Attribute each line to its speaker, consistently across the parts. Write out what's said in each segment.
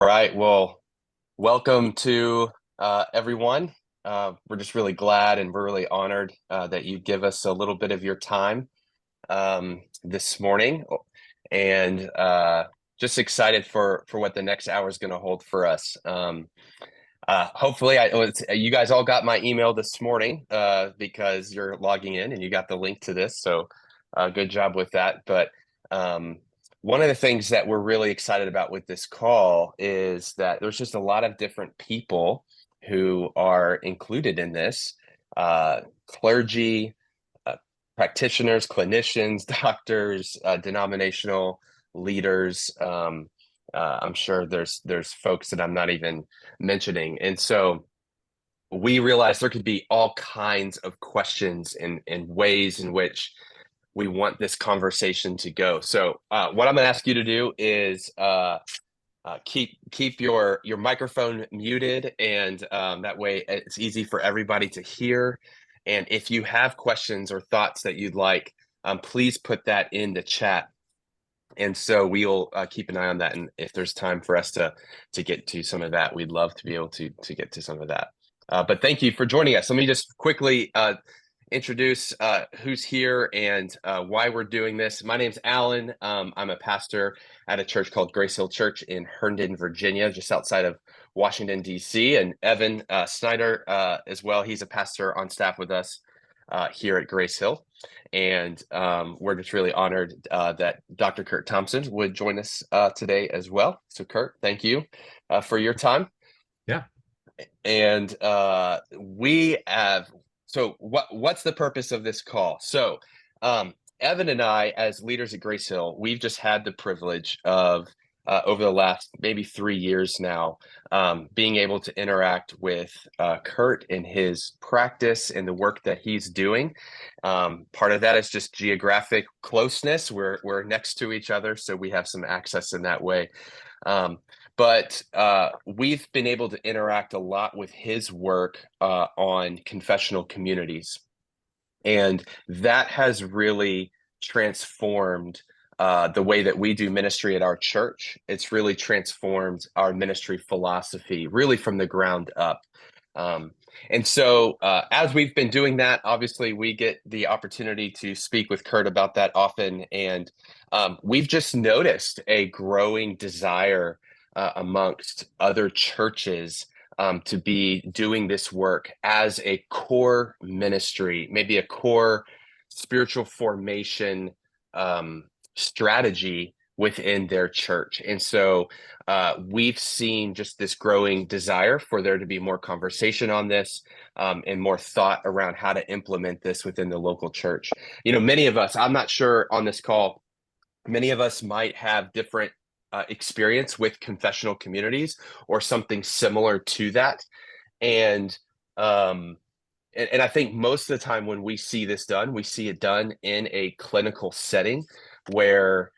Speaker 1: All right. Well, welcome to everyone. We're just really glad and we're really honored that you give us a little bit of your time this morning, and just excited for what the next hour is going to hold for us. Hopefully, you guys all got my email this morning because you're logging in and you got the link to this. So, good job with that. But um, one of the things that we're really excited about with this call is that there's just a lot of different people who are included in this, clergy, uh, practitioners, clinicians, doctors, denominational leaders. I'm sure there's folks that I'm not even mentioning. And so we realized there could be all kinds of questions and ways in which we want this conversation to go. So what I'm going to ask you to do is keep your microphone muted, and that way it's easy for everybody to hear. And if you have questions or thoughts that you'd like, please put that in the chat. And so we'll keep an eye on that. And if there's time for us to get to some of that, we'd love to be able to get to some of that. But thank you for joining us. Let me just quickly introduce who's here and why we're doing this. My name's Allan. I'm a pastor at a church called Grace Hill Church in Herndon, Virginia, just outside of Washington, D.C. And Evan Snyder as well. He's a pastor on staff with us here at Grace Hill. And we're just really honored that Dr. Curt Thompson would join us today as well. So, Curt, thank you for your time.
Speaker 2: Yeah.
Speaker 1: And we have, so what's the purpose of this call? So, Evan and I, as leaders at Grace Hill, we've just had the privilege of over the last maybe 3 years now, being able to interact with Curt in his practice and the work that he's doing. Part of that is just geographic closeness. We're next to each other, so we have some access in that way. But we've been able to interact a lot with his work on confessional communities. And that has really transformed the way that we do ministry at our church. It's really transformed our ministry philosophy, really from the ground up. And so as we've been doing that, obviously we get the opportunity to speak with Curt about that often. And we've just noticed a growing desire amongst other churches to be doing this work as a core ministry, maybe a core spiritual formation strategy within their church. And so we've seen just this growing desire for there to be more conversation on this and more thought around how to implement this within the local church. You know, many of us, I'm not sure on this call, many of us might have different experience with confessional communities or something similar to that. And I think most of the time when we see this done, we see it done in a clinical setting where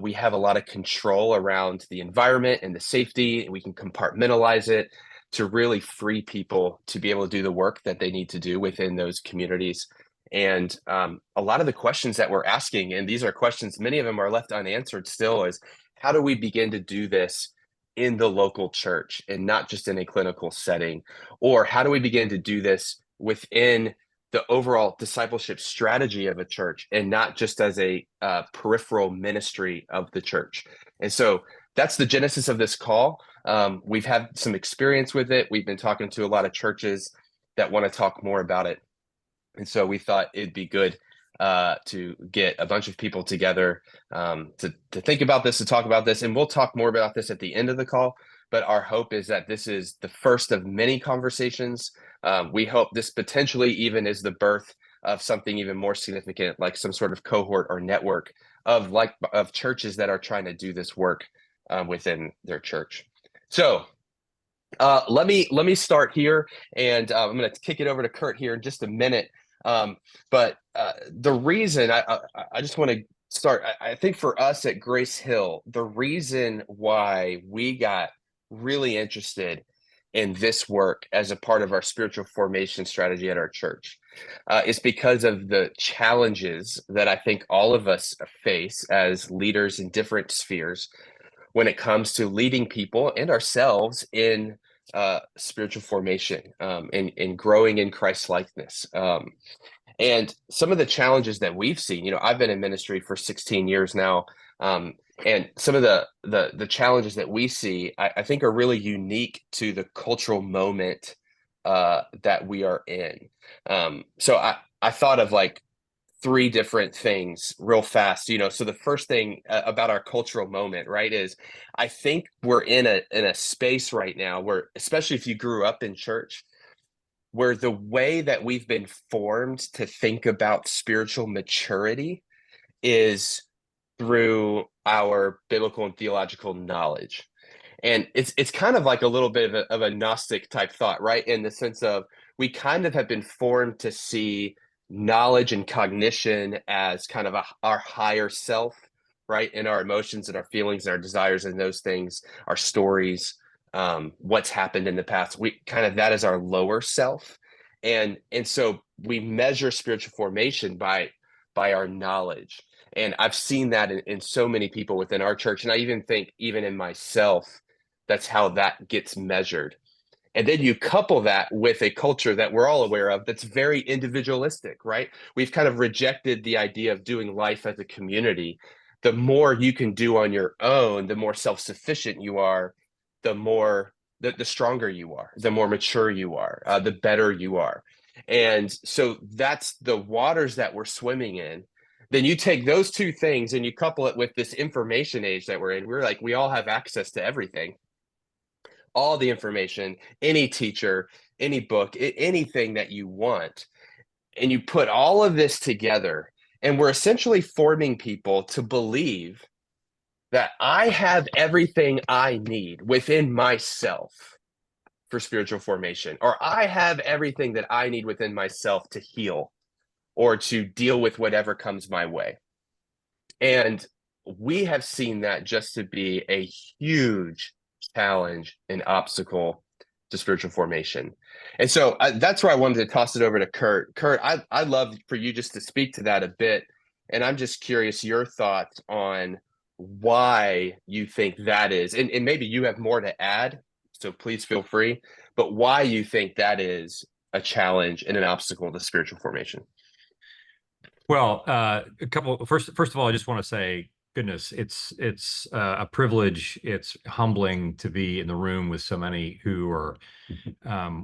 Speaker 1: we have a lot of control around the environment and the safety, and we can compartmentalize it to really free people to be able to do the work that they need to do within those communities. And a lot of the questions that we're asking, and these are questions, many of them are left unanswered still, is how do we begin to do this in the local church and not just in a clinical setting? Or how do we begin to do this within the overall discipleship strategy of a church and not just as a peripheral ministry of the church? And so that's the genesis of this call. We've had some experience with it. We've been talking to a lot of churches that want to talk more about it. And so we thought it'd be good to get a bunch of people together to think about this, to talk about this. And we'll talk more about this at the end of the call. But our hope is that this is the first of many conversations. We hope this potentially even is the birth of something even more significant, like some sort of cohort or network of churches that are trying to do this work within their church. So let me start here, and I'm going to kick it over to Curt here in just a minute. But the reason I just want to start, I think for us at Grace Hill, the reason why we got really interested in this work as a part of our spiritual formation strategy at our church is because of the challenges that I think all of us face as leaders in different spheres when it comes to leading people and ourselves in spiritual formation, and growing in Christ likeness. And some of the challenges that we've seen, I've been in ministry for 16 years now. And some of the challenges that we see, I think, are really unique to the cultural moment that we are in. So I thought of like three different things real fast. So the first thing about our cultural moment, right, is I think we're in a space right now where, especially if you grew up in church, where the way that we've been formed to think about spiritual maturity is through our biblical and theological knowledge. And it's kind of like a little bit of a Gnostic type thought, right? In the sense of, we kind of have been formed to see knowledge and cognition as kind of our higher self, right? And our emotions and our feelings and our desires and those things, our stories, what's happened in the past. We kind of, that is our lower self. And so we measure spiritual formation by our knowledge. And I've seen that in so many people within our church. And I even think, even in myself, that's how that gets measured. And then you couple that with a culture that we're all aware of that's very individualistic, right? We've kind of rejected the idea of doing life as a community. The more you can do on your own, the more self-sufficient you are, the stronger you are, the more mature you are, the better you are. And so that's the waters that we're swimming in. Then you take those two things and you couple it with this information age that we're in. We're like, we all have access to everything, all the information, any teacher, any book, anything that you want. And you put all of this together, and we're essentially forming people to believe that I have everything I need within myself for spiritual formation, or I have everything that I need within myself to heal or to deal with whatever comes my way. And we have seen that just to be a huge challenge and obstacle to spiritual formation. And so that's where I wanted to toss it over to Curt. Curt, I'd love for you just to speak to that a bit. And I'm just curious your thoughts on why you think that is. And maybe you have more to add, so please feel free. But why you think that is a challenge and an obstacle to spiritual formation.
Speaker 2: Well, first of all, I just want to say, goodness, it's a privilege. It's humbling to be in the room with so many who are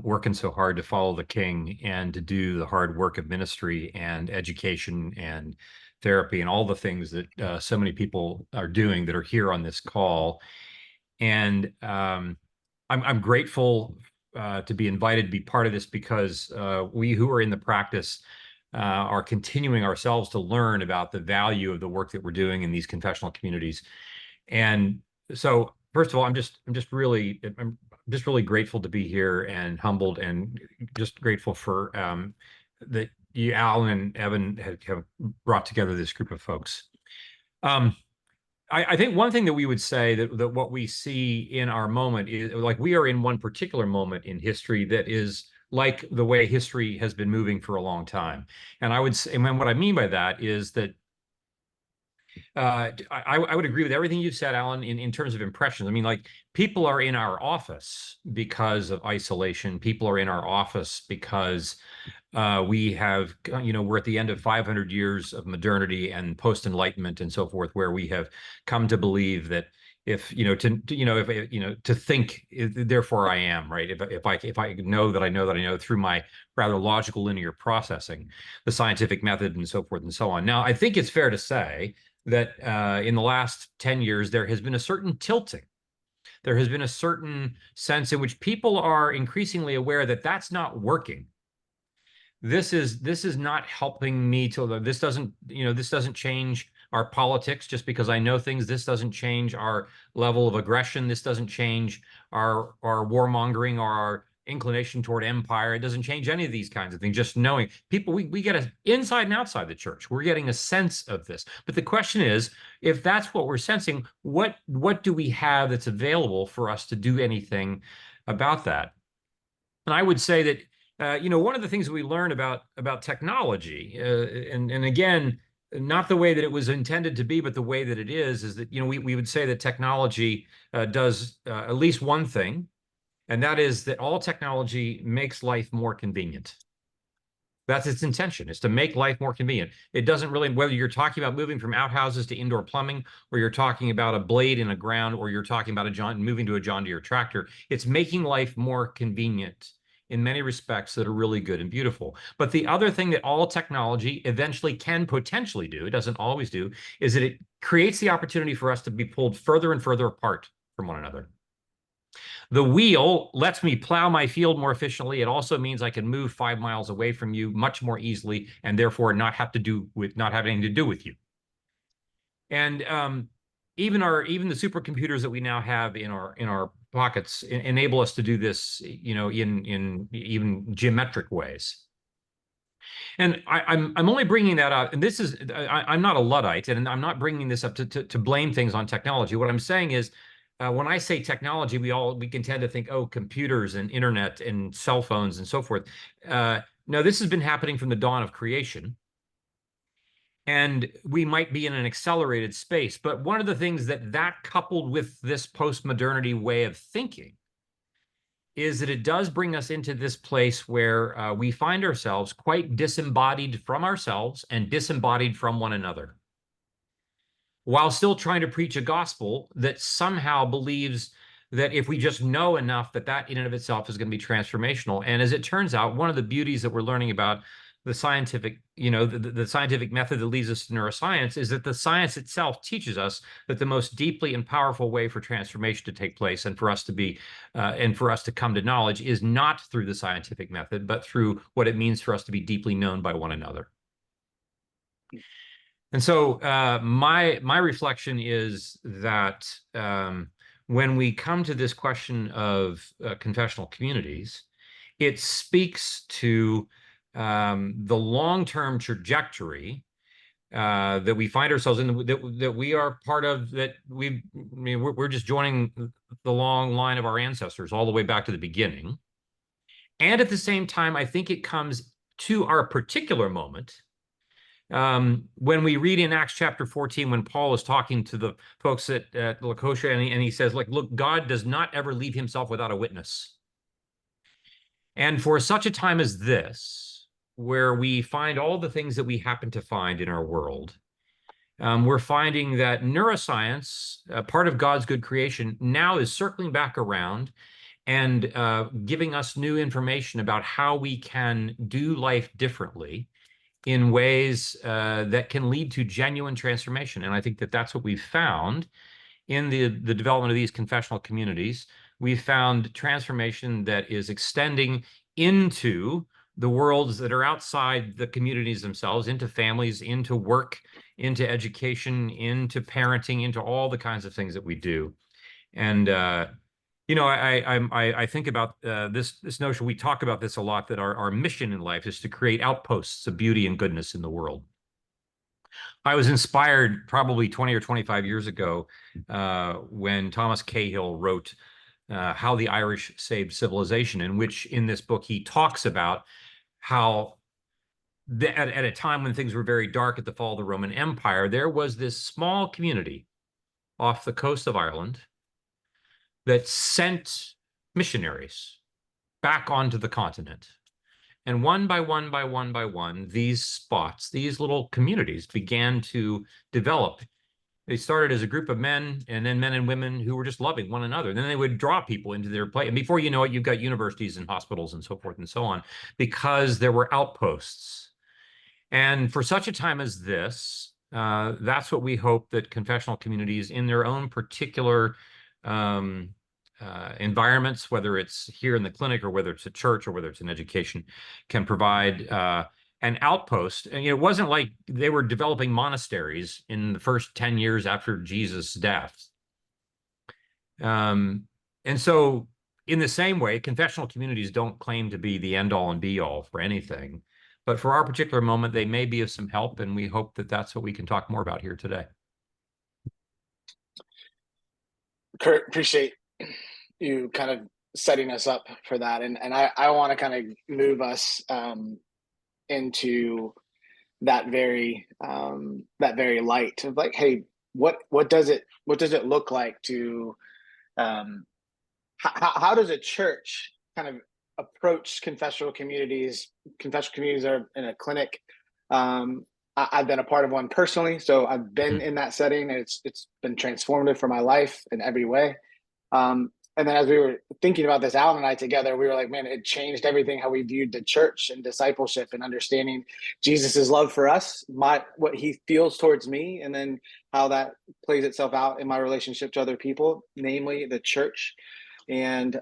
Speaker 2: working so hard to follow the King and to do the hard work of ministry and education and therapy and all the things that so many people are doing that are here on this call. And I'm grateful to be invited to be part of this, because we who are in the practice are continuing ourselves to learn about the value of the work that we're doing in these confessional communities. And so, first of all, I'm just really grateful to be here, and humbled, and just grateful for that you, Allan and Evan, have brought together this group of folks. I think one thing that we would say that what we see in our moment is, like, we are in one particular moment in history that is like the way history has been moving for a long time. And I would say, and what I mean by that is that I would agree with everything you said, Allan, in terms of impressions. I mean, like, people are in our office because of isolation. People are in our office because we have, we're at the end of 500 years of modernity and post-enlightenment and so forth, where we have come to believe that if to think, therefore I am, right? If I know that I know that I know through my rather logical linear processing, the scientific method and so forth and so on. Now, I think it's fair to say that in the last 10 years, there has been a certain tilting. There has been a certain sense in which people are increasingly aware that that's not working. This is not helping me to, this doesn't change our politics just because I know things. This doesn't change our level of aggression. This doesn't change our warmongering or our inclination toward empire. It doesn't change any of these kinds of things. Just knowing people, we get a inside and outside the church. We're getting a sense of this. But the question is, if that's what we're sensing, what do we have that's available for us to do anything about that? And I would say that one of the things that we learn about technology, and again, not the way that it was intended to be, but the way that it is that, we would say that technology does at least one thing, and that is that all technology makes life more convenient. That's its intention, is to make life more convenient. It doesn't really, whether you're talking about moving from outhouses to indoor plumbing, or you're talking about a blade in the ground, or you're talking about moving to a John Deere tractor, it's making life more convenient in many respects that are really good and beautiful. But the other thing that all technology eventually can potentially do, it doesn't always do, is that it creates the opportunity for us to be pulled further and further apart from one another. The wheel lets me plow my field more efficiently. It also means I can move 5 miles away from you much more easily, and therefore not have anything to do with you. And even the supercomputers that we now have in our pockets enable us to do this, in even geometric ways. And I'm only bringing that up, and this is I'm not a Luddite, and I'm not bringing this up to blame things on technology. What I'm saying is, when I say technology, we can tend to think, oh, computers and internet and cell phones and so forth. No, this has been happening from the dawn of creation, and we might be in an accelerated space. But one of the things that coupled with this postmodernity way of thinking is that it does bring us into this place where we find ourselves quite disembodied from ourselves and disembodied from one another, while still trying to preach a gospel that somehow believes that if we just know enough, that in and of itself is going to be transformational. And as it turns out, one of the beauties that we're learning about the scientific, the scientific method that leads us to neuroscience is that the science itself teaches us that the most deeply and powerful way for transformation to take place and for us to come to knowledge is not through the scientific method, but through what it means for us to be deeply known by one another. And so my reflection is that when we come to this question of confessional communities, it speaks to the long-term trajectory that we find ourselves in, that we are part of, we're just joining the long line of our ancestors all the way back to the beginning. And at the same time, I think it comes to our particular moment when we read in Acts chapter 14, when Paul is talking to the folks at Laconia, and he says, like, look, God does not ever leave himself without a witness. And for such a time as this, where we find all the things that we happen to find in our world, we're finding that neuroscience, part of God's good creation, now is circling back around and giving us new information about how we can do life differently in ways that can lead to genuine transformation. And I think that that's what we've found in the development of these confessional communities. We've found transformation that is extending into the worlds that are outside the communities themselves, into families, into work, into education, into parenting, into all the kinds of things that we do. And I think about this notion. We talk about this a lot, that our mission in life is to create outposts of beauty and goodness in the world. I was inspired probably 20 or 25 years ago when Thomas Cahill wrote How the Irish Saved Civilization, in which, in this book, he talks about how at a time when things were very dark at the fall of the Roman Empire, there was this small community off the coast of Ireland that sent missionaries back onto the continent. And one by one, these spots, these little communities began to develop. They started as a group of men, and then men and women who were just loving one another. And then they would draw people into their place. And before you know it, you've got universities and hospitals and so forth and so on, because there were outposts. And for such a time as this, that's what we hope that confessional communities, in their own particular environments, whether it's here in the clinic or whether it's a church or whether it's an education, can provide an outpost. And it wasn't like they were developing monasteries in the first 10 years after Jesus' death. And so in the same way, confessional communities don't claim to be the end all and be all for anything. But for our particular moment, they may be of some help, and we hope that that's what we can talk more about here today.
Speaker 3: Curt, appreciate you kind of setting us up for that. And I want to kind of move us into that very light of like, hey, what does it look like to how does a church kind of approach confessional communities? Confessional communities are in a clinic. I've been a part of one personally, so I've been in that setting, and it's been transformative for my life in every way. And then as we were thinking about this, Allan and I together, we were like, man, it changed everything how we viewed the church and discipleship and understanding Jesus's love for us, what he feels towards me, and then how that plays itself out in my relationship to other people, namely the church. And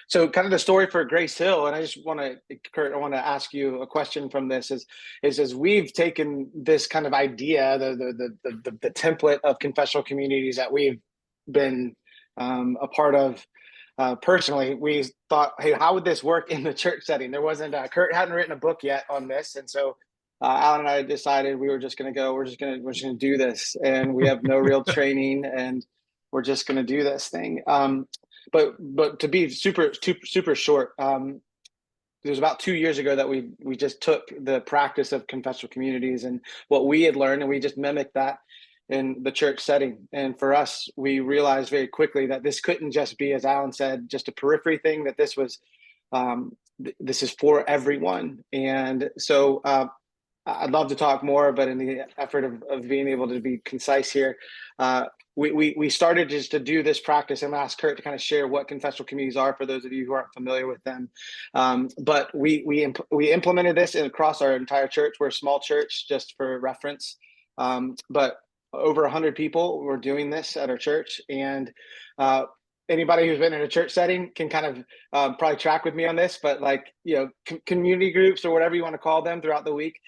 Speaker 3: so kind of the story for Grace Hill, and I just want to, Curt, I want to ask you a question from this is as we've taken this kind of idea, the template of confessional communities that we've been a part of personally, we thought, hey, how would this work in the church setting? There wasn't, Curt hadn't written a book yet on this. And so Allan and I decided we're just going to do this, and we have no real training, and we're just going to do this thing. But to be super short, it was about 2 years ago that we just took the practice of confessional communities and what we had learned, and we just mimicked that in the church setting. And for us, we realized very quickly that this couldn't just be, as Allan said, just a periphery thing, that this was this is for everyone. And so I'd love to talk more, but in the effort of being able to be concise here, we started just to do this practice. I'm going to ask Curt to kind of share what confessional communities are for those of you who aren't familiar with them. But we implemented this across our entire church. We're a small church, just for reference. But over 100 people were doing this at our church. And anybody who's been in a church setting can kind of probably track with me on this, but like, community groups or whatever you want to call them throughout the week,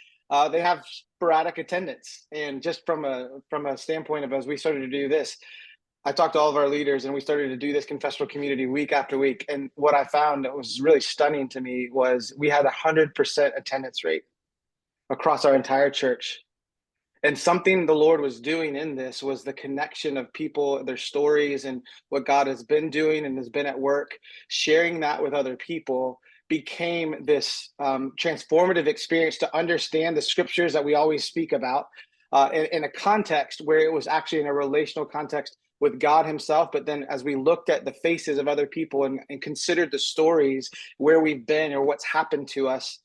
Speaker 3: they have sporadic attendance. And just from a standpoint of, as we started to do this, I talked to all of our leaders, and we started to do this confessional community week after week. And what I found that was really stunning to me was we had 100% attendance rate across our entire church. And something the Lord was doing in this was the connection of people, their stories, and what God has been doing and has been at work. Sharing that with other people became this transformative experience to understand the scriptures that we always speak about in a context where it was actually in a relational context with God himself. But then as we looked at the faces of other people and considered the stories where we've been or what's happened to us,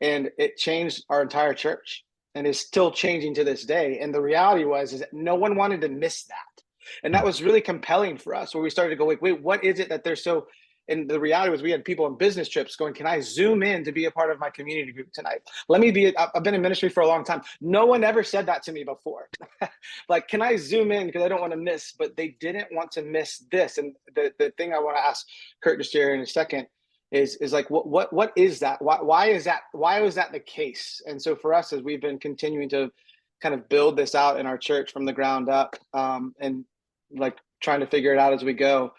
Speaker 3: and it changed our entire church. And is still changing to this day. And the reality is that no one wanted to miss that. And that was really compelling for us, where we started to go, like, wait, what is it that they're so, and the reality was we had people on business trips going, can I zoom in to be a part of my community group tonight? I've been in ministry for a long time. No one ever said that to me before. Like, can I zoom in because I don't want to miss, but they didn't want to miss this. And the thing I want to ask Curt to share in a second is like, what is that? Why was that the case? And so for us, as we've been continuing to kind of build this out in our church from the ground up, and like trying to figure it out as we go,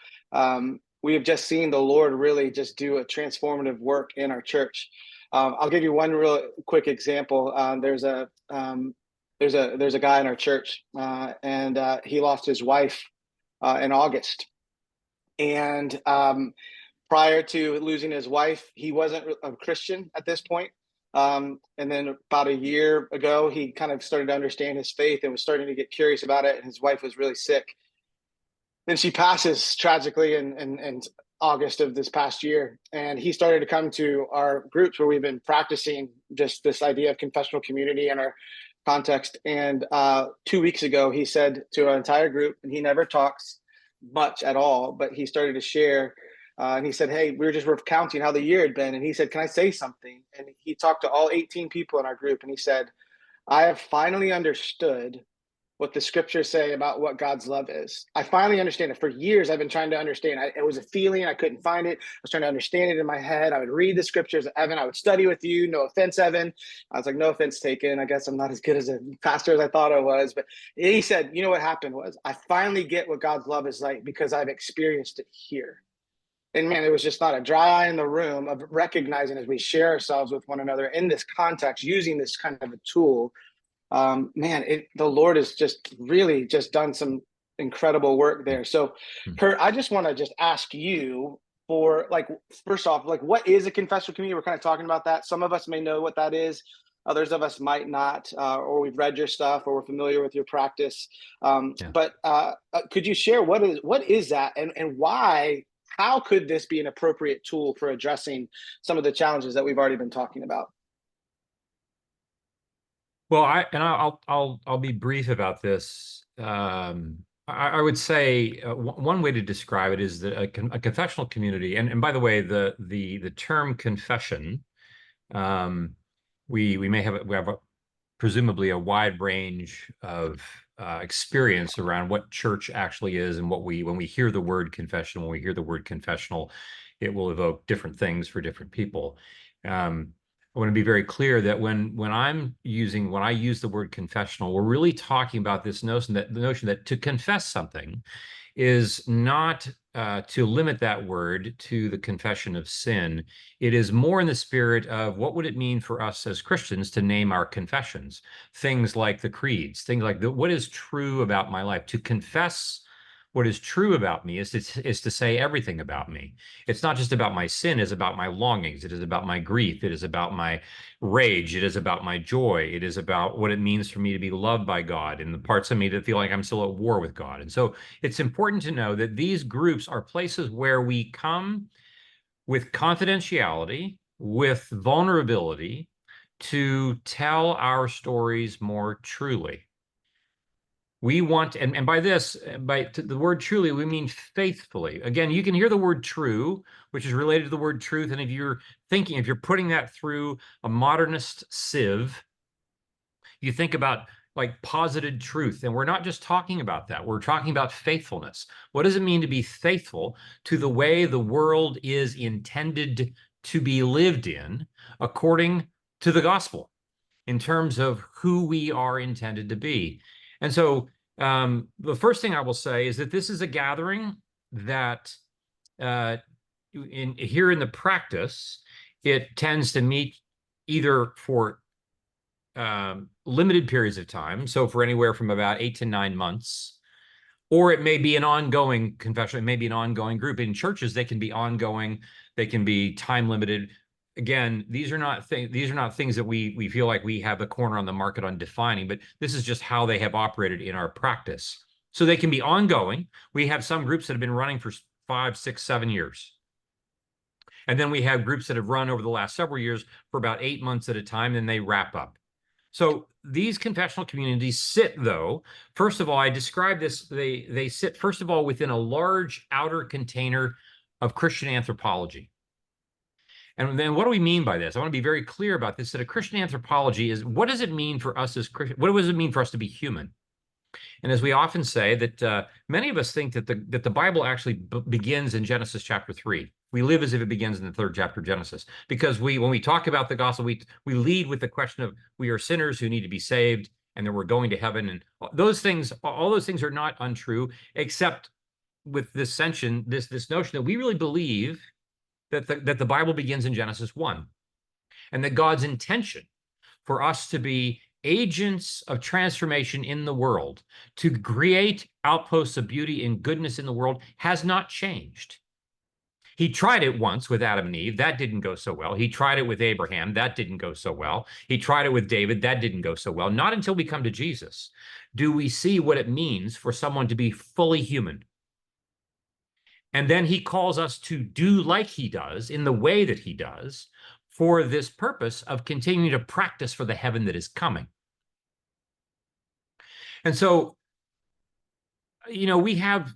Speaker 3: we have just seen the Lord really just do a transformative work in our church. I'll give you one real quick example. There's a guy in our church, and he lost his wife in August, and prior to losing his wife, he wasn't a Christian at this point. And then about a year ago, he kind of started to understand his faith and was starting to get curious about it. And his wife was really sick. Then she passes tragically in August of this past year. And he started to come to our groups where we've been practicing just this idea of confessional community in our context. And 2 weeks ago, he said to our entire group, and he never talks much at all, but he started to share. And he said, hey, we were just recounting how the year had been. And he said, can I say something? And he talked to all 18 people in our group. And he said, I have finally understood what the scriptures say about what God's love is. I finally understand it. For years, I've been trying to understand. It was a feeling. I couldn't find it. I was trying to understand it in my head. I would read the scriptures. Evan, I would study with you. No offense, Evan. I was like, no offense taken. I guess I'm not as good as a pastor as I thought I was. But he said, you know what happened was I finally get what God's love is like because I've experienced it here. And man, it was just not a dry eye in the room of recognizing as we share ourselves with one another in this context, using this kind of a tool. The Lord has just really just done some incredible work there. So, Curt, I just want to just ask you for, like, first off, like, what is a confessional community? We're kind of talking about that. Some of us may know what that is. Others of us might not, or we've read your stuff, or we're familiar with your practice.
Speaker 2: Yeah.
Speaker 3: But could you share what is that, and why? How could this be an appropriate tool for addressing some of the challenges that we've already been talking about?
Speaker 2: Well, I'll be brief about this. I would say one way to describe it is that a confessional community, and by the way, the term confession, we have presumably a wide range of experience around what church actually is, and when we hear the word confession, when we hear the word confessional, it will evoke different things for different people. I want to be very clear that when I use the word confessional, we're really talking about this notion that to confess something is not to limit that word to the confession of sin. It is more in the spirit of what would it mean for us as Christians to name our confessions, things like the creeds, things like what is true about my life. To confess what is true about me is to say everything about me. It's not just about my sin, it's about my longings. It is about my grief. It is about my rage. It is about my joy. It is about what it means for me to be loved by God and the parts of me that feel like I'm still at war with God. And so it's important to know that these groups are places where we come with confidentiality, with vulnerability, to tell our stories more truly. We want, and by this, by the word truly, we mean faithfully. Again, you can hear the word true, which is related to the word truth. And if you're putting that through a modernist sieve, you think about like posited truth. And we're not just talking about that. We're talking about faithfulness. What does it mean to be faithful to the way the world is intended to be lived in according to the gospel, in terms of who we are intended to be? And so the first thing I will say is that this is a gathering that here in the practice, it tends to meet either for limited periods of time, so for anywhere from about 8 to 9 months, or it may be an ongoing confession. It may be an ongoing group. In churches, they can be ongoing. They can be time limited. Again, these are not things that we feel like we have a corner on the market on defining, but this is just how they have operated in our practice. So they can be ongoing. We have some groups that have been running for 5, 6, 7 years. And then we have groups that have run over the last several years for about 8 months at a time, and they wrap up. So these confessional communities sit, though, first of all, I describe this, they sit, first of all, within a large outer container of Christian anthropology. And then what do we mean by this? I want to be very clear about this, that a Christian anthropology is, what does it mean for us as Christians? What does it mean for us to be human? And as we often say, that many of us think that the Bible actually begins in Genesis chapter 3. We live as if it begins in the 3rd chapter of Genesis, because when we talk about the gospel, we lead with the question of we are sinners who need to be saved, and that we're going to heaven. And all those things are not untrue, except with this notion that we really believe that the Bible begins in Genesis 1, and that God's intention for us to be agents of transformation in the world, to create outposts of beauty and goodness in the world, has not changed. He tried it once with Adam and Eve. That didn't go so well. He tried it with Abraham. That didn't go so well. He tried it with David. That didn't go so well. Not until we come to Jesus do we see what it means for someone to be fully human. And then he calls us to do like he does, in the way that he does, for this purpose of continuing to practice for the heaven that is coming. And so, we have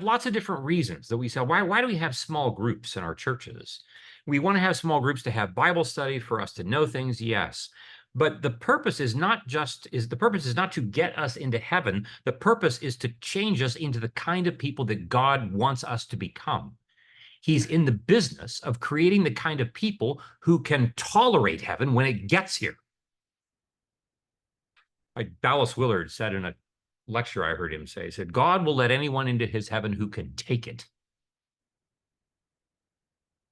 Speaker 2: lots of different reasons that we say, why do we have small groups in our churches? We want to have small groups to have Bible study, for us to know things, yes. But the purpose is not to get us into heaven. The purpose is to change us into the kind of people that God wants us to become. He's in the business of creating the kind of people who can tolerate heaven when it gets here. Like Dallas Willard said in a lecture I heard him say, he said, God will let anyone into his heaven who can take it.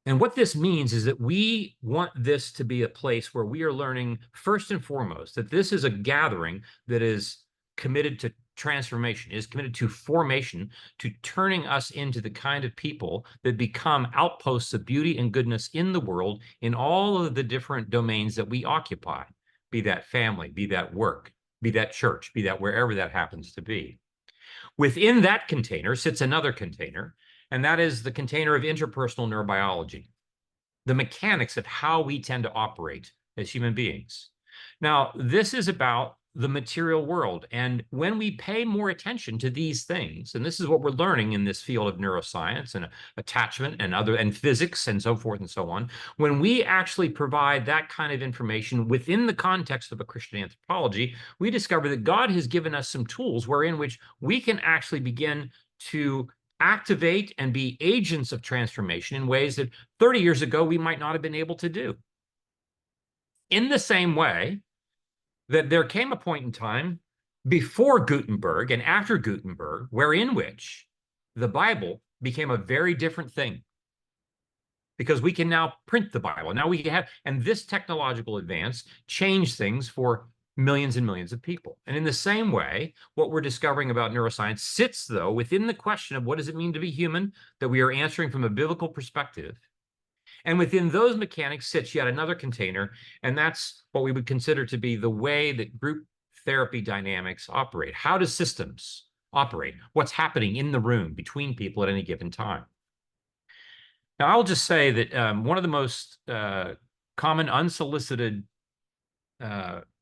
Speaker 2: And what this means is that we want this to be a place where we are learning, first and foremost, that this is a gathering that is committed to transformation, is committed to formation, to turning us into the kind of people that become outposts of beauty and goodness in the world, in all of the different domains that we occupy. be that family, be that work, be that church, be that wherever that happens to be. Within that container sits another container, and that is the container of interpersonal neurobiology, the mechanics of how we tend to operate as human beings. Now, this is about the material world. And when we pay more attention to these things, and this is what we're learning in this field of neuroscience and attachment and physics and so forth and so on, when we actually provide that kind of information within the context of a Christian anthropology, we discover that God has given us some tools wherein which we can actually begin to activate and be agents of transformation in ways that 30 years ago we might not have been able to do. In the same way that there came a point in time before Gutenberg and after Gutenberg, wherein which the Bible became a very different thing, because we can now print the Bible. Now we have, and this technological advance changed things for millions and millions of people. And in the same way, what we're discovering about neuroscience sits, though, within the question of what does it mean to be human, that we are answering from a biblical perspective. And within those mechanics sits yet another container, and that's what we would consider to be the way that group therapy dynamics operate. How do systems operate? What's happening in the room between people at any given time? Now, I'll just say that one of the most common unsolicited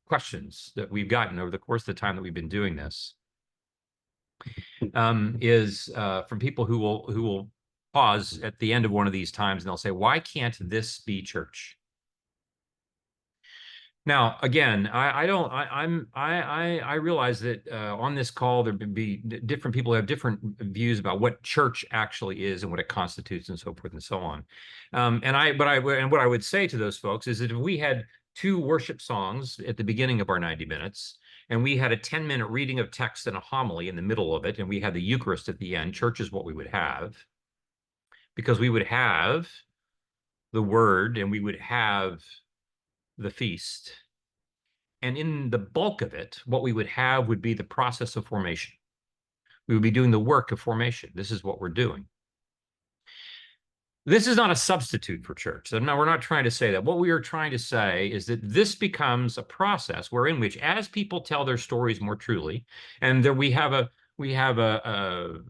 Speaker 2: questions that we've gotten over the course of the time that we've been doing this is from people who will pause at the end of one of these times and they'll say, why can't this be church? Now, again, I realize that on this call there would be different people who have different views about what church actually is and what it constitutes and so forth and so on. And what I would say to those folks is that if we had 2 worship songs at the beginning of our 90 minutes, and we had a 10-minute reading of text and a homily in the middle of it, and we had the Eucharist at the end, church is what we would have. Because we would have the word and we would have the feast. And in the bulk of it, what we would have would be the process of formation. We would be doing the work of formation. This is what we're doing. This is not a substitute for church. No, we're not trying to say that. What we are trying to say is that this becomes a process wherein which, as people tell their stories more truly, and there we have a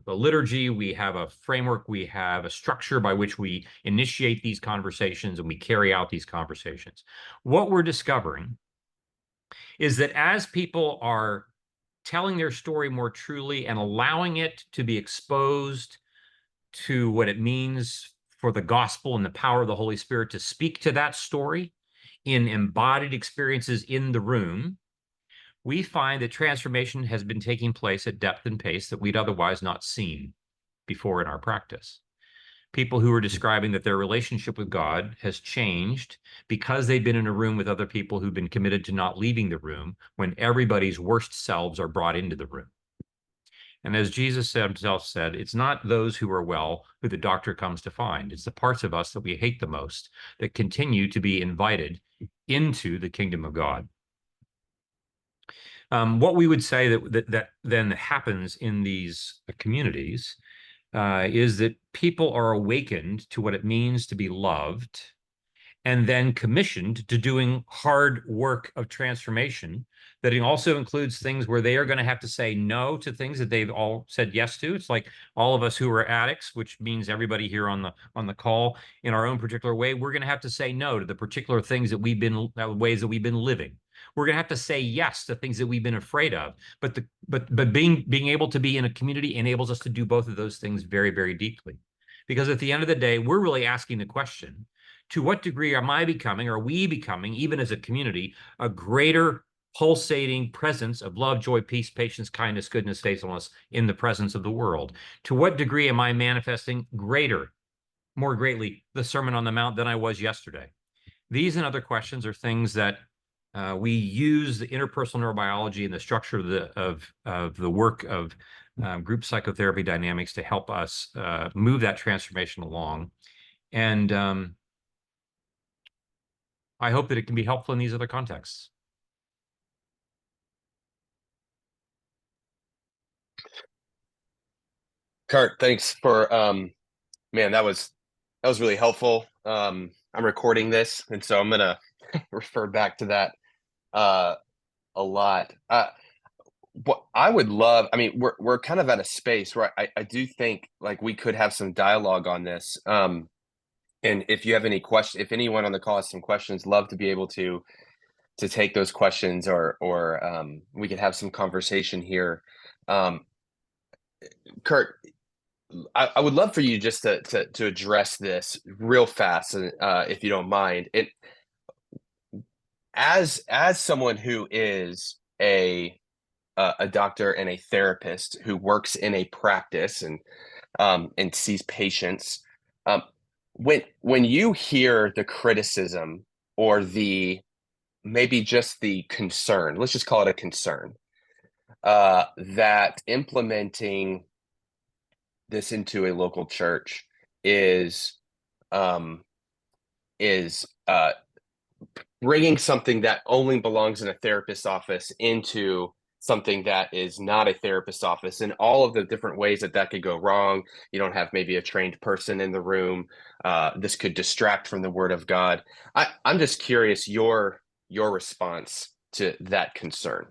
Speaker 2: liturgy, we have a framework, we have a structure by which we initiate these conversations and we carry out these conversations. What we're discovering is that as people are telling their story more truly and allowing it to be exposed to what it means for the gospel and the power of the Holy Spirit to speak to that story in embodied experiences in the room, we find that transformation has been taking place at depth and pace that we'd otherwise not seen before in our practice. People who are describing that their relationship with God has changed because they've been in a room with other people who've been committed to not leaving the room when everybody's worst selves are brought into the room. And as Jesus himself said, it's not those who are well who the doctor comes to find. It's the parts of us that we hate the most that continue to be invited into the kingdom of God. What we would say that then happens in these communities is that people are awakened to what it means to be loved and then commissioned to doing hard work of transformation that also includes things where they are going to have to say no to things that they've all said yes to. It's like all of us who are addicts, which means everybody here on the call in our own particular way, we're going to have to say no to the particular things that ways that we've been living. We're going to have to say yes to things that we've been afraid of. But being able to be in a community enables us to do both of those things very, very deeply. Because at the end of the day, we're really asking the question, to what degree are we becoming, even as a community, a greater pulsating presence of love, joy, peace, patience, kindness, goodness, faithfulness in the presence of the world? To what degree am I manifesting more greatly, the Sermon on the Mount than I was yesterday? These and other questions are things that we use the interpersonal neurobiology and the structure of the work of group psychotherapy dynamics to help us move that transformation along. And I hope that it can be helpful in these other contexts.
Speaker 1: Curt, thanks for man, that was really helpful. I'm recording this, and so I'm gonna refer back to that uh, a lot. What I would love, I mean, we're kind of at a space where I do think like we could have some dialogue on this. And if you have any questions, if anyone on the call has some questions, love to be able to take those questions, or we could have some conversation here. Um, Curt, I would love for you just to address this real fast, if you don't mind. It as someone who is a doctor and a therapist who works in a practice and sees patients. Um, when you hear the criticism or the maybe just the concern, let's just call it a concern, that implementing this into a local church is um, is bringing something that only belongs in a therapist's office into something that is not a therapist's office, and all of the different ways that that could go wrong. You don't have maybe a trained person in the room. This could distract from the word of God. I'm just curious your response to that concern.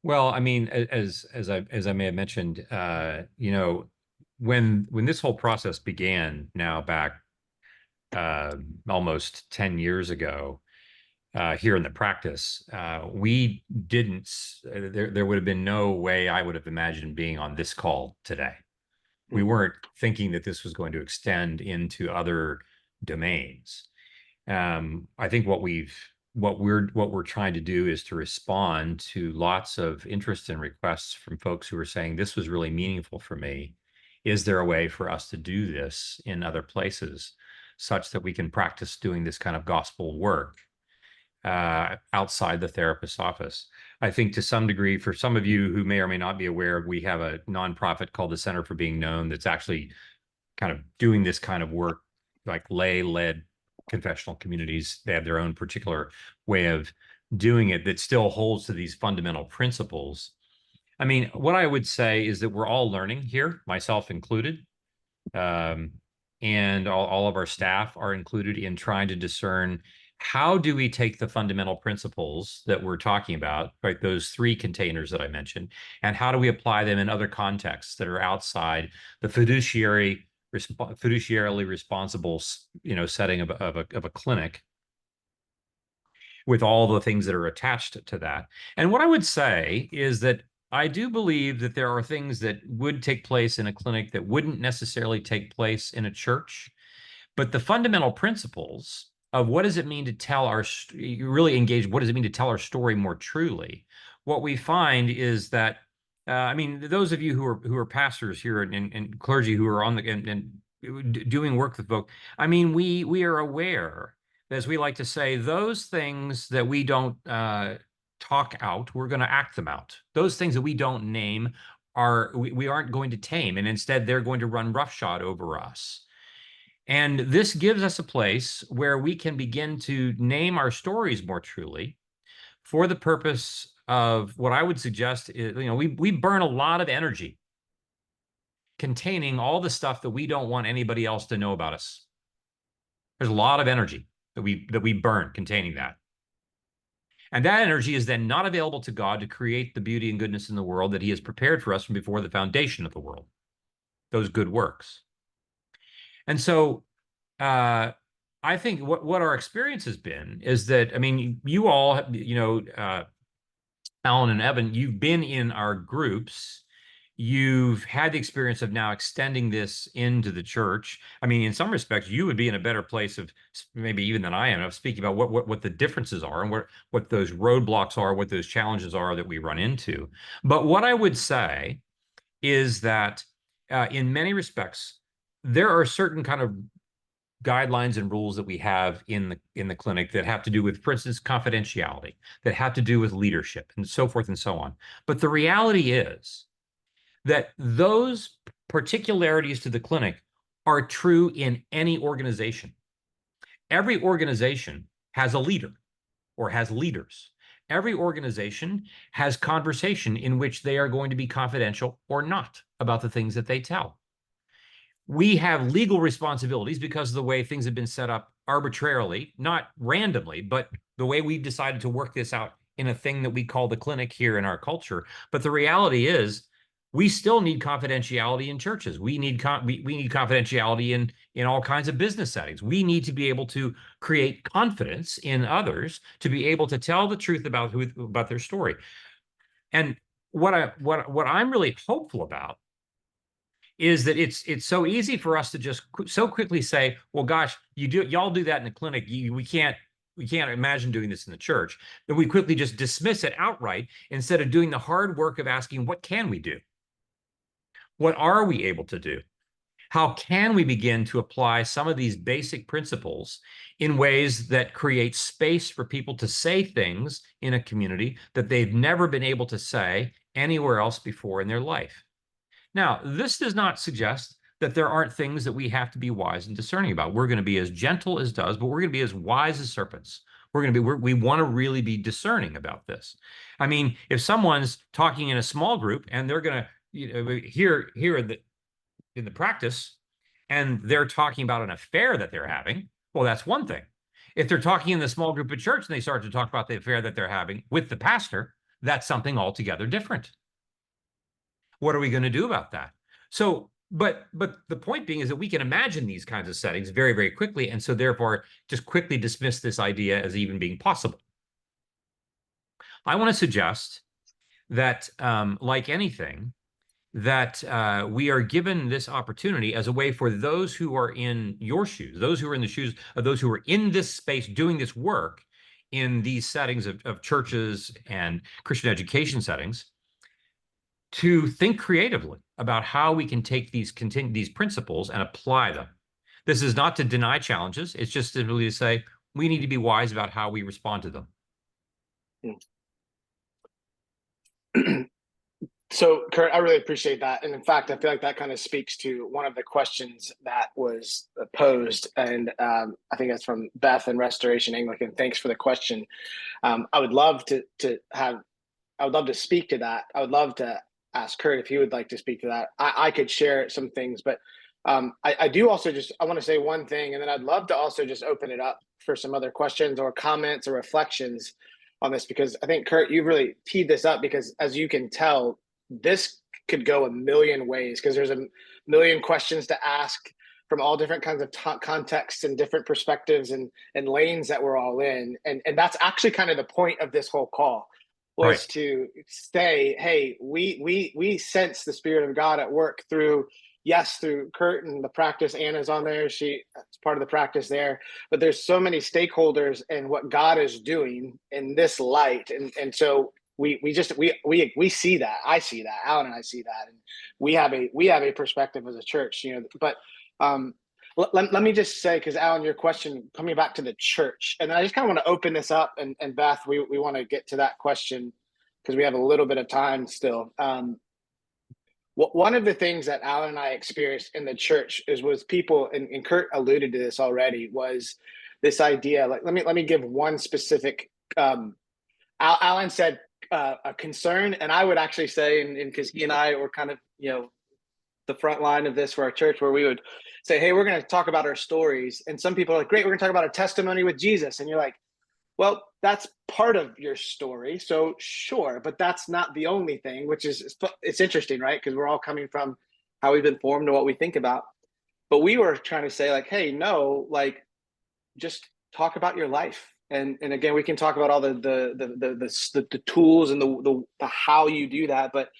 Speaker 2: Well, I mean, as I may have mentioned, you know, when this whole process began now back almost 10 years ago, here in the practice, we didn't. There would have been no way I would have imagined being on this call today. We weren't thinking that this was going to extend into other domains. I think what we're trying to do is to respond to lots of interest and requests from folks who are saying this was really meaningful for me. Is there a way for us to do this in other places such that we can practice doing this kind of gospel work outside the therapist's office? I think to some degree, for some of you who may or may not be aware, we have a nonprofit called the Center for Being Known that's actually kind of doing this kind of work, like lay-led confessional communities. They have their own particular way of doing it that still holds to these fundamental principles. I mean, what I would say is that we're all learning here, myself included. And all of our staff are included in trying to discern how do we take the fundamental principles that we're talking about, right? Those three containers that I mentioned, and how do we apply them in other contexts that are outside the fiduciarily responsible, you know, setting of a clinic, with all the things that are attached to that. And what I would say is that I do believe that there are things that would take place in a clinic that wouldn't necessarily take place in a church. But the fundamental principles of what does it mean to tell our, you really engage, what does it mean to tell our story more truly? What we find is that, I mean, those of you who are pastors here and clergy who are on the, and doing work with folks, I mean, we are aware, as we like to say, those things that we don't talk out, we're going to act them out. Those things that we don't name we aren't going to tame, and instead they're going to run roughshod over us. And this gives us a place where we can begin to name our stories more truly for the purpose of what I would suggest is, you know, we burn a lot of energy containing all the stuff that we don't want anybody else to know about us. There's a lot of energy that we burn containing that. And that energy is then not available to God to create the beauty and goodness in the world that he has prepared for us from before the foundation of the world, those good works. And so I think what our experience has been is that, I mean, you all, you know, Allan and Evan, you've been in our groups. You've had the experience of now extending this into the church. I mean, in some respects, you would be in a better place of maybe even than I am of speaking about what the differences are and what those roadblocks are, what those challenges are that we run into. But what I would say is that in many respects, there are certain kind of guidelines and rules that we have in the clinic that have to do with, for instance, confidentiality, that have to do with leadership and so forth and so on. But the reality is that those particularities to the clinic are true in any organization. Every organization has a leader or has leaders. Every organization has conversation in which they are going to be confidential or not about the things that they tell. We have legal responsibilities because of the way things have been set up arbitrarily, not randomly, but the way we've decided to work this out in a thing that we call the clinic here in our culture. But the reality is, we still need confidentiality in churches. We need confidentiality in all kinds of business settings. We need to be able to create confidence in others to be able to tell the truth about their story. And what I'm really hopeful about is that it's so easy for us to just so quickly say, well, gosh, y'all do that in the clinic. We can't imagine doing this in the church. That we quickly just dismiss it outright instead of doing the hard work of asking, what can we do? What are we able to do? How can we begin to apply some of these basic principles in ways that create space for people to say things in a community that they've never been able to say anywhere else before in their life? Now, this does not suggest that there aren't things that we have to be wise and discerning about. We're going to be as gentle as doves, but we're going to be as wise as serpents. We want to really be discerning about this. I mean, if someone's talking in a small group and they're going to here in the practice, and they're talking about an affair that they're having, well, that's one thing. If they're talking in the small group at church and they start to talk about the affair that they're having with the pastor, that's something altogether different. What are we going to do about that? So, but the point being is that we can imagine these kinds of settings very, very quickly, and so therefore just quickly dismiss this idea as even being possible. I want to suggest that, like anything, that we are given this opportunity as a way for those who are in your shoes, those who are in the shoes of those who are in this space doing this work in these settings of churches and Christian education settings, to think creatively about how we can take these principles and apply them. This is not to deny challenges. It's just simply to say we need to be wise about how we respond to them.
Speaker 3: So, Curt, I really appreciate that. And in fact, I feel like that kind of speaks to one of the questions that was posed. And I think that's from Beth and Restoration Anglican. Thanks for the question. I would love to speak to that. I would love to ask Curt if he would like to speak to that. I could share some things, but I do also I want to say one thing, and then I'd love to also just open it up for some other questions or comments or reflections on this, because I think, Curt, you've really teed this up, because as you can tell, this could go a million ways, because there's a million questions to ask from all different kinds of contexts and different perspectives and lanes that we're all in. And that's actually kind of the point of this whole call, was to say, hey, we sense the Spirit of God at work through Curt and the practice. Anna's on there. She's part of the practice there. But there's so many stakeholders in what God is doing in this light. And so we see that. I see that. Allan and I see that. And we have a perspective as a church, but let me just say, because Allan, your question coming back to the church, and I just kind of want to open this up, and Beth, we want to get to that question because we have a little bit of time still. One of the things that Allan and I experienced in the church was people, and Curt alluded to this already, was this idea. Like, let me give one specific. Allan said a concern, and I would actually say, and because he and I were kind of the front line of this for our church, where we would say, hey, we're going to talk about our stories, and some people are like, great, we're going to talk about our testimony with Jesus, and you're like, well, that's part of your story, so sure, but that's not the only thing, which is, it's interesting, right? Because we're all coming from how we've been formed and what we think about. But we were trying to say, like, hey, no, like, just talk about your life. And again, we can talk about all the tools and the how you do that. But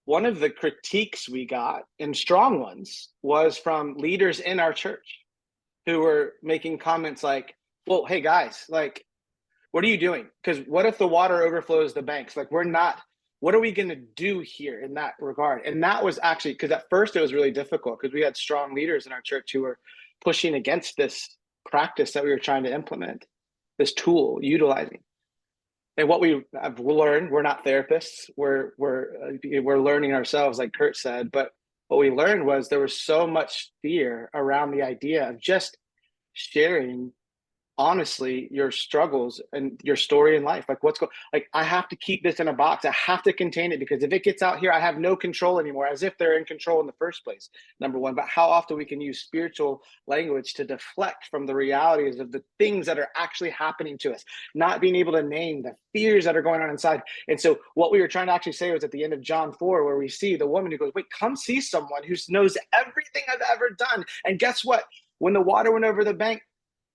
Speaker 3: one of the critiques we got, and strong ones, was from leaders in our church who were making comments like, well, hey guys, like, what are you doing? Because what if the water overflows the banks? Like, what are we going to do here in that regard? And that was actually, because at first it was really difficult, because we had strong leaders in our church who were pushing against this practice that we were trying to implement, this tool, utilizing. And what we have learned, we're not therapists, we're learning ourselves, like Curt said, but what we learned was there was so much fear around the idea of just sharing honestly your struggles and your story in life. Like like I have to keep this in a box. I have to contain it because if it gets out here, I have no control anymore, as if they're in control in the first place. Number one, but how often we can use spiritual language to deflect from the realities of the things that are actually happening to us, not being able to name the fears that are going on inside. And so what we were trying to actually say was at the end of John 4, where we see the woman who goes, wait, come see someone who knows everything I've ever done. And guess what? When the water went over the bank,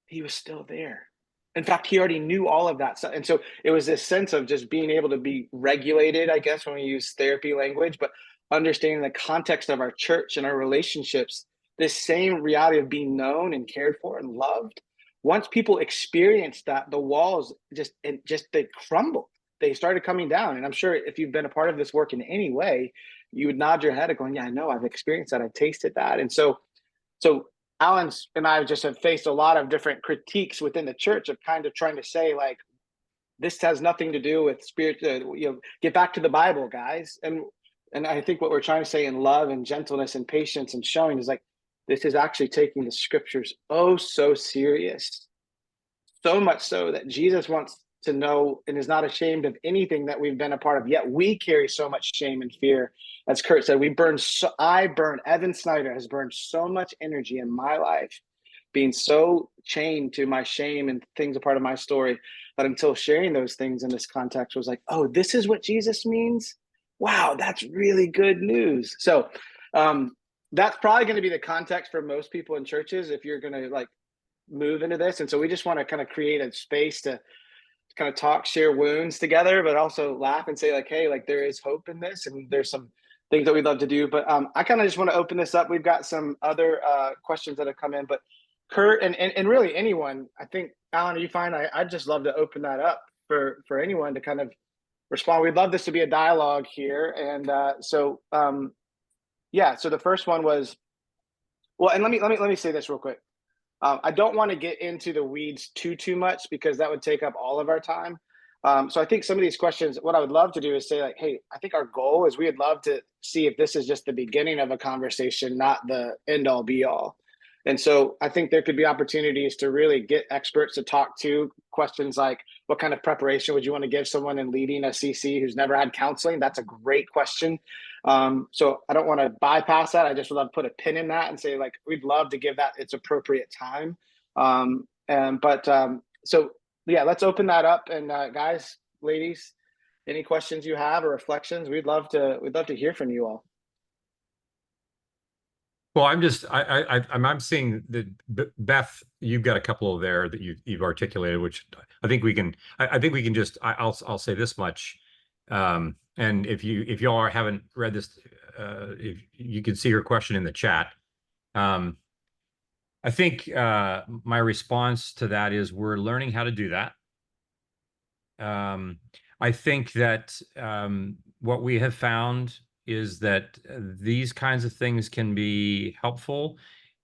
Speaker 3: he was still there. In fact, he already knew all of that stuff. And so it was this sense of just being able to be regulated, I guess, when we use therapy language, but understanding the context of our church and our relationships, this same reality of being known and cared for and loved. Once people experienced that, the walls they crumbled. They started coming down. And I'm sure if you've been a part of this work in any way, you would nod your head and going, yeah, I know, I've experienced that. I've tasted that. And so Allan and I just have faced a lot of different critiques within the church of kind of trying to say, like, this has nothing to do with spirit, get back to the Bible, guys. And I think what we're trying to say in love and gentleness and patience and showing is like, this is actually taking the scriptures oh so serious. So much so that Jesus wants to know and is not ashamed of anything that we've been a part of. Yet we carry so much shame and fear. As Curt said, Evan Snyder has burned so much energy in my life, being so chained to my shame and things a part of my story, that until sharing those things in this context was like, oh, this is what Jesus means? Wow, that's really good news. So that's probably going to be the context for most people in churches if you're going to like move into this. And so we just want to kind of create a space to kind of talk, share wounds together, but also laugh and say like, hey, like there is hope in this and there's some things that we'd love to do. But I kind of just want to open this up. We've got some other questions that have come in, but Curt and really anyone, I think, Allan, are you fine? I'd just love to open that up for anyone to kind of respond. We'd love this to be a dialogue here. And so the first one was, well, and let me say this real quick. I don't want to get into the weeds too much because that would take up all of our time. So I think some of these questions, what I would love to do is say like, hey, I think our goal is we'd love to see if this is just the beginning of a conversation, not the end all be all. And so I think there could be opportunities to really get experts to talk to questions like, what kind of preparation would you want to give someone in leading a CC who's never had counseling? That's a great question. So I don't want to bypass that. I just would love to put a pin in that and say, like, we'd love to give that its appropriate time. So yeah, let's open that up. And guys, ladies, any questions you have or reflections, we'd love to hear from you all.
Speaker 2: Well, I'm seeing that Beth, you've got a couple there that you've articulated, which I think we can. I think we can just. I'll say this much, and if y'all haven't read this, if you can see her question in the chat. I think my response to that is we're learning how to do that. I think that what we have found is that these kinds of things can be helpful,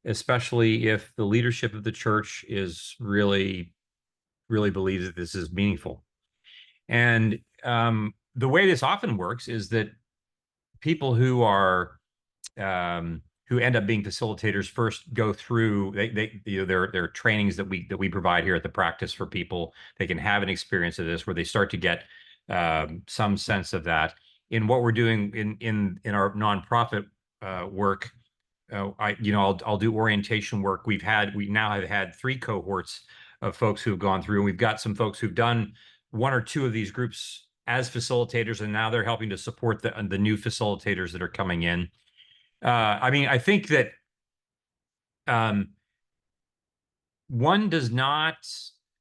Speaker 2: especially if the leadership of the church is really believes that this is meaningful. And the way this often works is that people who are who end up being facilitators first go through their trainings that we provide here at the practice for people. They can have an experience of this where they start to get some sense of that. In what we're doing in our nonprofit work, I'll do orientation work. We now have had 3 cohorts of folks who've gone through, and we've got some folks who've done 1 or 2 of these groups as facilitators, and now they're helping to support the new facilitators that are coming in. I think that one does not.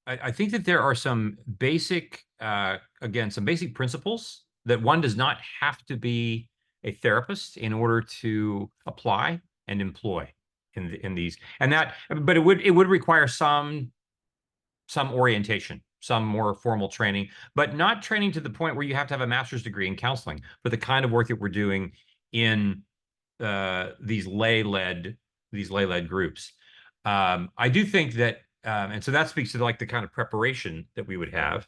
Speaker 2: I think that there are some basic, some basic principles that one does not have to be a therapist in order to apply and employ in these. But it would require some orientation, some more formal training, but not training to the point where you have to have a master's degree in counseling for the kind of work that we're doing in these lay-led groups. I do think that, and so that speaks to like the kind of preparation that we would have.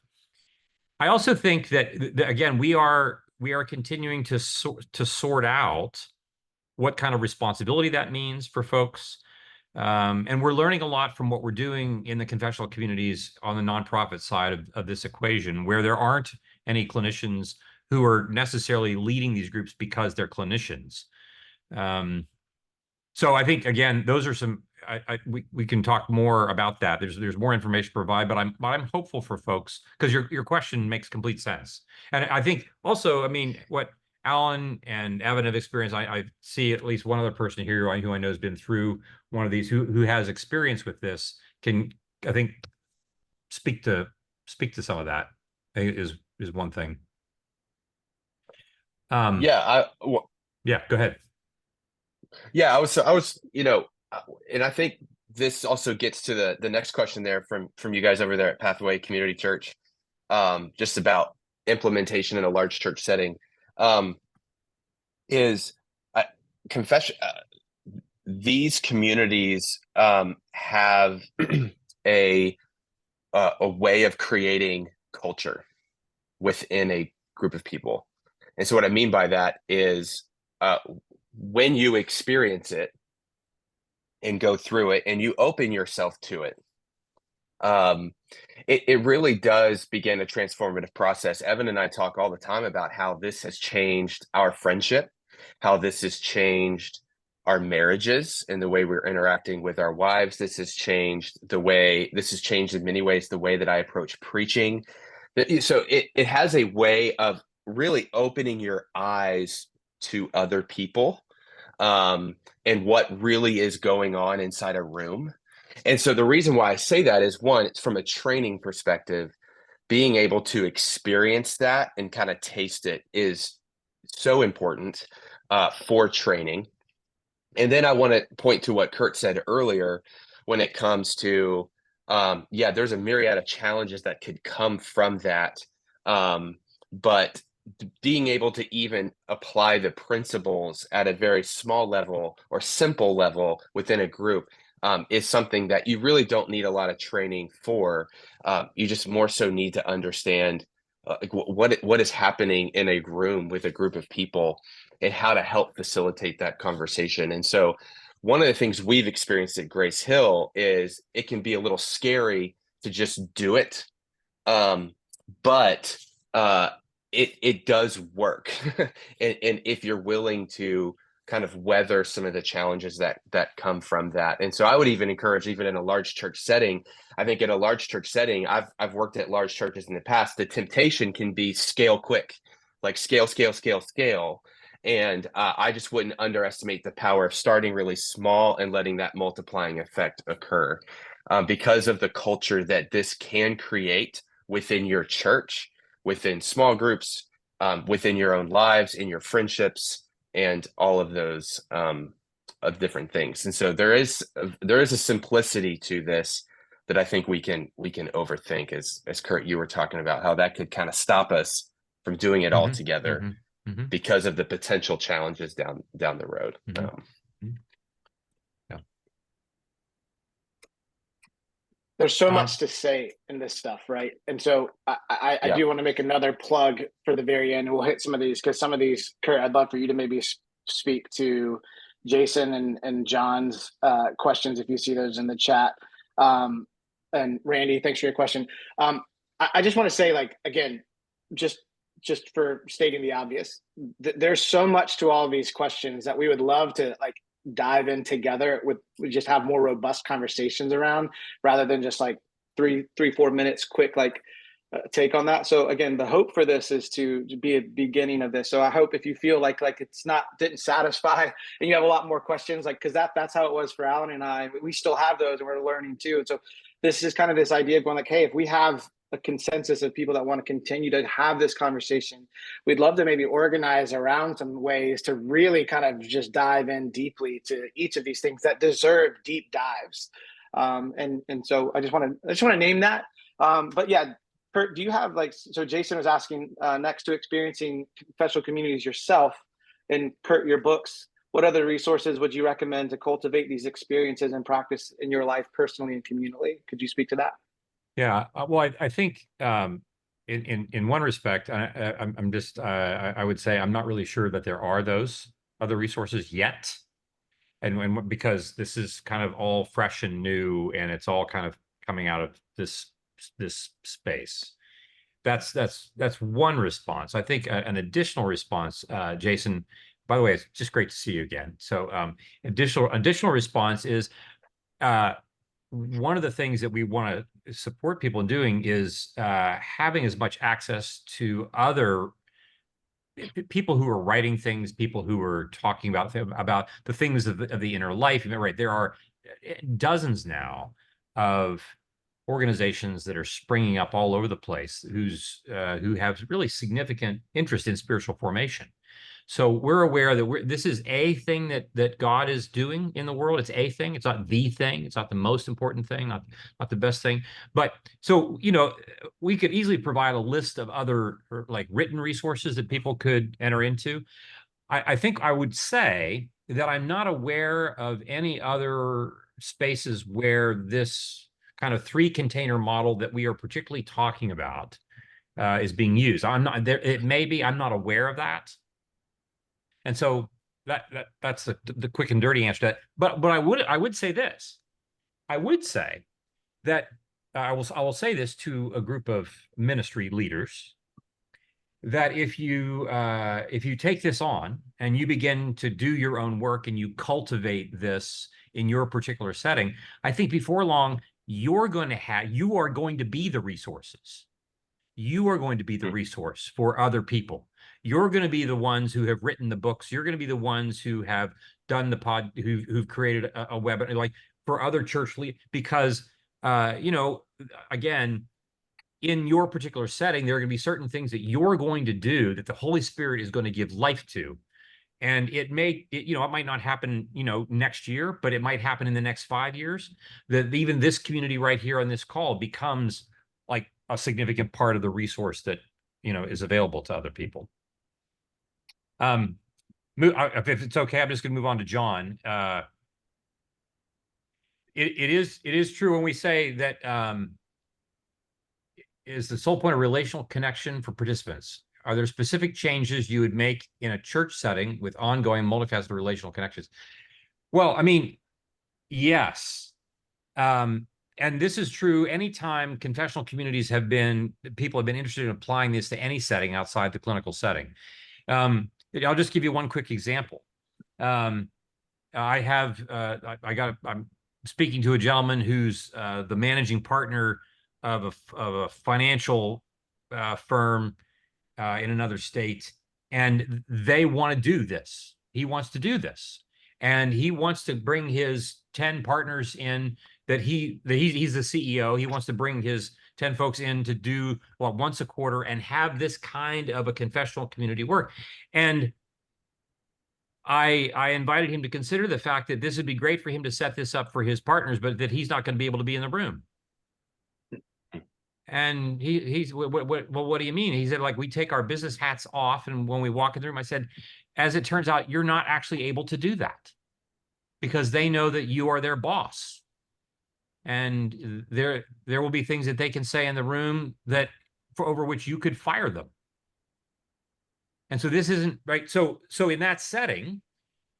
Speaker 2: I also think that again, we are continuing to sort out what kind of responsibility that means for folks. And we're learning a lot from what we're doing in the confessional communities on the nonprofit side of this equation, where there aren't any clinicians who are necessarily leading these groups because they're clinicians. So I think, again, those are some, we can talk more about that. There's more information to provide, but I'm hopeful for folks, because your question makes complete sense. And I think also, I mean, what Allan and Evan have experienced, I see at least one other person here who I know has been through one of these, who has experience with this, can, I think, speak to some of that is one thing.
Speaker 1: Yeah,
Speaker 2: Yeah, go ahead.
Speaker 1: yeah, I was, and I think this also gets to the next question there from you guys over there at Pathway Community Church, just about implementation in a large church setting. Is confession these communities have a way of creating culture within a group of people. And so what I mean by that is when you experience it and go through it and you open yourself to it, it really does begin a transformative process. Evan and I talk all the time about how this has changed our friendship, how this has changed our marriages and the way we're interacting with our wives. This has changed in many ways the way that I approach preaching. So it has a way of really opening your eyes to other people, and what really is going on inside a room. And so the reason why I say that is, one, it's from a training perspective, being able to experience that and kind of taste it is so important for training. And then I want to point to what Curt said earlier when it comes to, there's a myriad of challenges that could come from that. But being able to even apply the principles at a very small level or simple level within a group is something that you really don't need a lot of training for. You just more so need to understand what is happening in a room with a group of people and how to help facilitate that conversation. And so one of the things we've experienced at Grace Hill is it can be a little scary to just do it. But it does work. and if you're willing to kind of weather some of the challenges that come from that. And so I would even encourage, even in a large church setting, I think in a large church setting, I've worked at large churches in the past, the temptation can be scale quick, like scale. And I just wouldn't underestimate the power of starting really small and letting that multiplying effect occur, because of the culture that this can create within your church, within small groups, within your own lives, in your friendships, and all of those of different things. And so there is a simplicity to this that I think we can overthink, as Curt, you were talking about, how that could kind of stop us from doing it all together because of the potential challenges down the road.
Speaker 3: There's so much to say in this stuff, right? And so I do want to make another plug for the very end. We'll hit some of these, because some of these, Curt, I'd love for you to maybe speak to Jason and John's questions if you see those in the chat. And Randy, thanks for your question. I just want to say, like, again, just for stating the obvious, there's so much to all of these questions that we would love to dive in together we just have more robust conversations around, rather than just like 3-4 minutes quick take on that. So again, the hope for this is to be a beginning of this. So I hope if you feel like it's didn't satisfy and you have a lot more questions, because that's how it was for Allan and I. We still have those and we're learning too. And so this is kind of this idea of going hey, if we have a consensus of people that want to continue to have this conversation, we'd love to maybe organize around some ways to really kind of just dive in deeply to each of these things that deserve deep dives. And so I just want to name that. But yeah, Curt, do you have so Jason was asking, next to experiencing confessional communities yourself, and Curt, your books, what other resources would you recommend to cultivate these experiences and practice in your life personally and communally? Could you speak to that?
Speaker 2: Yeah, well, I think in one respect, I'm just I would say I'm not really sure that there are those other resources yet. and because this is kind of all fresh and new, and it's all kind of coming out of this space. That's one response. I think an additional response, Jason. By the way, it's just great to see you again. So additional response is one of the things that we want to support people in doing is having as much access to other people who are writing things, people who are talking about the things of the inner life. Right, there are dozens now of organizations that are springing up all over the place who have really significant interest in spiritual formation. So we're aware that this is a thing that God is doing in the world. It's a thing. It's not the thing. It's not the most important thing, not the best thing. But so, we could easily provide a list of other like written resources that people could enter into. I think I would say that I'm not aware of any other spaces where this kind of 3-container model that we are particularly talking about is being used. I'm not there. It may be. I'm not aware of that. And so that's the quick and dirty answer to that. But I would say this. I would say that I will say this to a group of ministry leaders, that if you take this on and you begin to do your own work and you cultivate this in your particular setting, I think before long you are going to be the resources. You are going to be the resource for other people. You're going to be the ones who have written the books. You're going to be the ones who have done the who've created a webinar, like for other church leaders, because again, in your particular setting, there are going to be certain things that you're going to do that the Holy Spirit is going to give life to. And it might not happen, next year, but it might happen in the next 5 years. That even this community right here on this call becomes like a significant part of the resource that is available to other people. If it's okay, I'm just going to move on to John. It is true when we say that is the sole point of relational connection for participants. Are there specific changes you would make in a church setting with ongoing multifaceted relational connections? Well, I mean, yes. And this is true anytime confessional communities people have been interested in applying this to any setting outside the clinical setting. I'll just give you one quick example. I'm speaking to a gentleman who's the managing partner of a financial firm in another state, and they want to do this. He wants to do this, and he wants to bring his 10 partners in. He's the CEO. He wants to bring his 10 folks in to do once a quarter and have this kind of a confessional community work. And I invited him to consider the fact that this would be great for him to set this up for his partners, but that he's not going to be able to be in the room. And he's, well, what do you mean? He said, like, we take our business hats off, and when we walk in the room, I said, as it turns out, you're not actually able to do that because they know that you are their boss. And there will be things that they can say in the room over which you could fire them. And so this isn't right. So in that setting,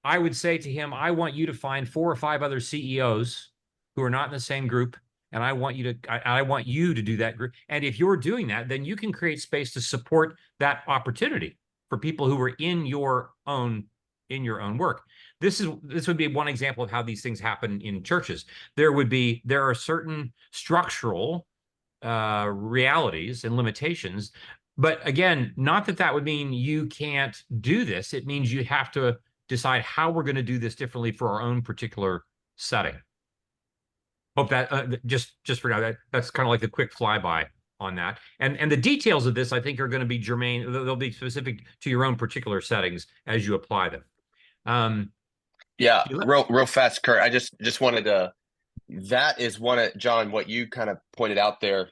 Speaker 2: I would say to him, I want you to find 4 or 5 other CEOs who are not in the same group. And I want you to do that group. And if you're doing that, then you can create space to support that opportunity for people who are in your own work. This would be one example of how these things happen in churches. There are certain structural realities and limitations, but again, not that would mean you can't do this. It means you have to decide how we're going to do this differently for our own particular setting. Hope that just for now, that's kind of like the quick flyby on that. And the details of this, I think, are going to be germane. They'll be specific to your own particular settings as you apply them.
Speaker 1: Yeah, real fast, Curt. I just wanted to. That is one of John. What you kind of pointed out there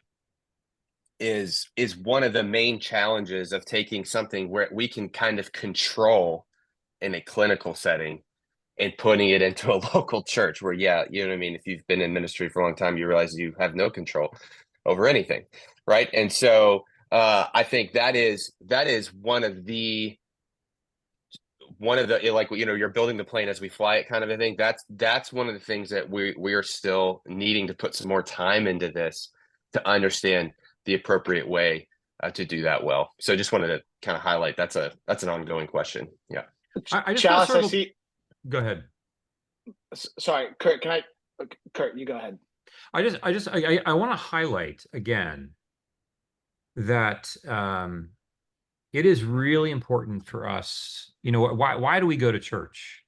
Speaker 1: is one of the main challenges of taking something where we can kind of control in a clinical setting and putting it into a local church where, you know what I mean? If you've been in ministry for a long time, you realize you have no control over anything, right? And so I think that is one of the one of the, like, you're building the plane as we fly it kind of a thing. That's one of the things that we are still needing to put some more time into this to understand the appropriate way to do that well. So just wanted to kind of highlight that's an ongoing question. Yeah.
Speaker 2: I just
Speaker 3: Chalice,
Speaker 2: want
Speaker 3: I
Speaker 2: to
Speaker 3: see.
Speaker 2: go ahead.
Speaker 3: Sorry, Curt, Curt, you go ahead.
Speaker 2: I want to highlight again that it is really important for us. Why do we go to church?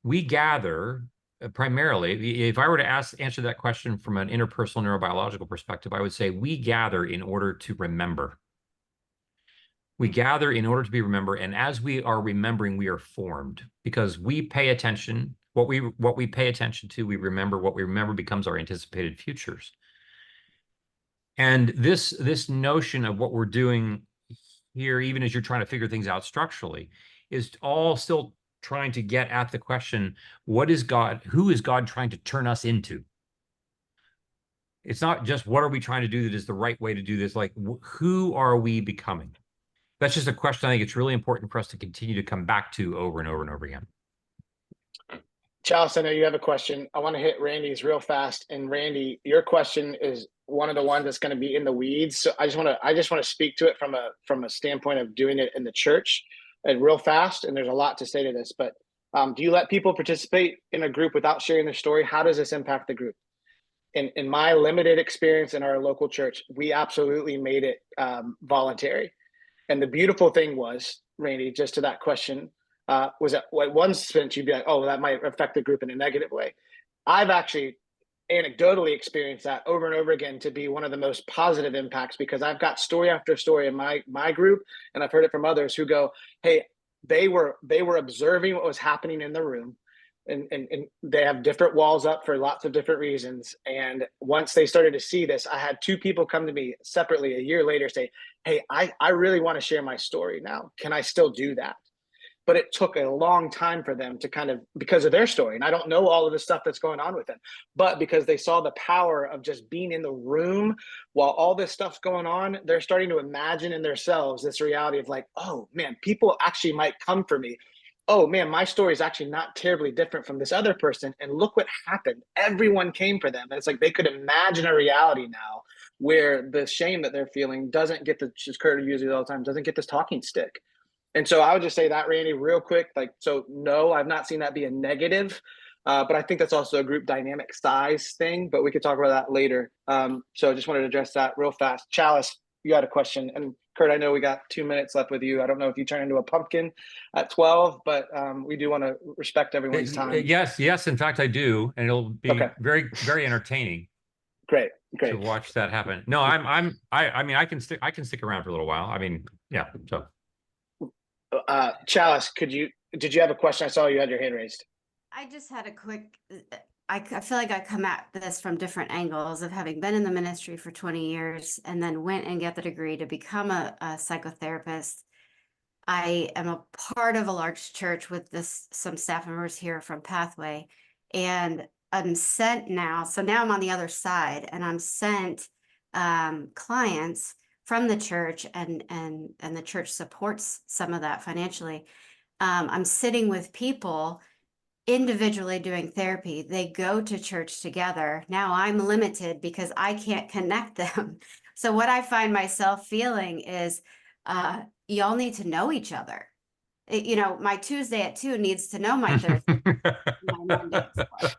Speaker 2: We gather primarily. If I were to answer that question from an interpersonal neurobiological perspective, I would say we gather in order to remember. We gather in order to be remembered, and as we are remembering, we are formed because we pay attention. What we pay attention to, we remember. What we remember becomes our anticipated futures. And this notion of what we're doing here, even as you're trying to figure things out structurally, is all still trying to get at the question: what is God? Who is God trying to turn us into? It's not just what are we trying to do that is the right way to do this. Like, who are we becoming? That's just a question I think it's really important for us to continue to come back to over and over and over again.
Speaker 3: Chalice, I know you have a question. I want to hit Randy's real fast. And Randy, your question is one of the ones that's going to be in the weeds. So I just want to speak to it from a standpoint of doing it in the church and real fast. And there's a lot to say to this, but do you let people participate in a group without sharing their story? How does this impact the group? In my limited experience in our local church, we absolutely made it voluntary. And the beautiful thing was, Randy, just to that question, was that at one sense you'd be like, oh, that might affect the group in a negative way. I've actually anecdotally experienced that over and over again to be one of the most positive impacts, because I've got story after story in my group, and I've heard it from others who go, hey, they were observing what was happening in the room. And they have different walls up for lots of different reasons. And once they started to see this, I had two people come to me separately a year later say, hey, I really want to share my story now. Can I still do that? But it took a long time for them to kind of, because of their story. And I don't know all of the stuff that's going on with them, but because they saw the power of just being in the room while all this stuff's going on, they're starting to imagine in themselves this reality of like, oh man, people actually might come for me. Oh man, my story is actually not terribly different from this other person. And look what happened. Everyone came for them. And it's like they could imagine a reality now where the shame that they're feeling doesn't get the, just Curt uses it all the time, doesn't get this talking stick. And so I would just say that, Randy, real quick, like, so no, I've not seen that be a negative, but I think that's also a group dynamic size thing, but we could talk about that later. So I just wanted to address that real fast. Chalice, you had a question. And Curt, I know we got 2 minutes left with you. I don't know if you turn into a pumpkin at 12, but we do want to respect everyone's time.
Speaker 2: Yes. In fact, I do. And it'll be very, very entertaining.
Speaker 3: Great.
Speaker 2: To watch that happen. No, I mean, I can stick around for a little while. I mean, yeah. So
Speaker 3: Chalice, did you have a question? I saw you had your hand raised.
Speaker 4: I just had a quick, I feel like I come at this from different angles of having been in the ministry for 20 years and then went and get the degree to become a psychotherapist. I am a part of a large church with some staff members here from Pathway, and I'm sent now. So now I'm on the other side, and I'm sent clients from the church, and the church supports some of that financially. I'm sitting with people individually doing therapy. They go to church together. Now I'm limited because I can't connect them. So what I find myself feeling is y'all need to know each other. My Tuesday at 2 needs to know my Thursday, my Monday at 4.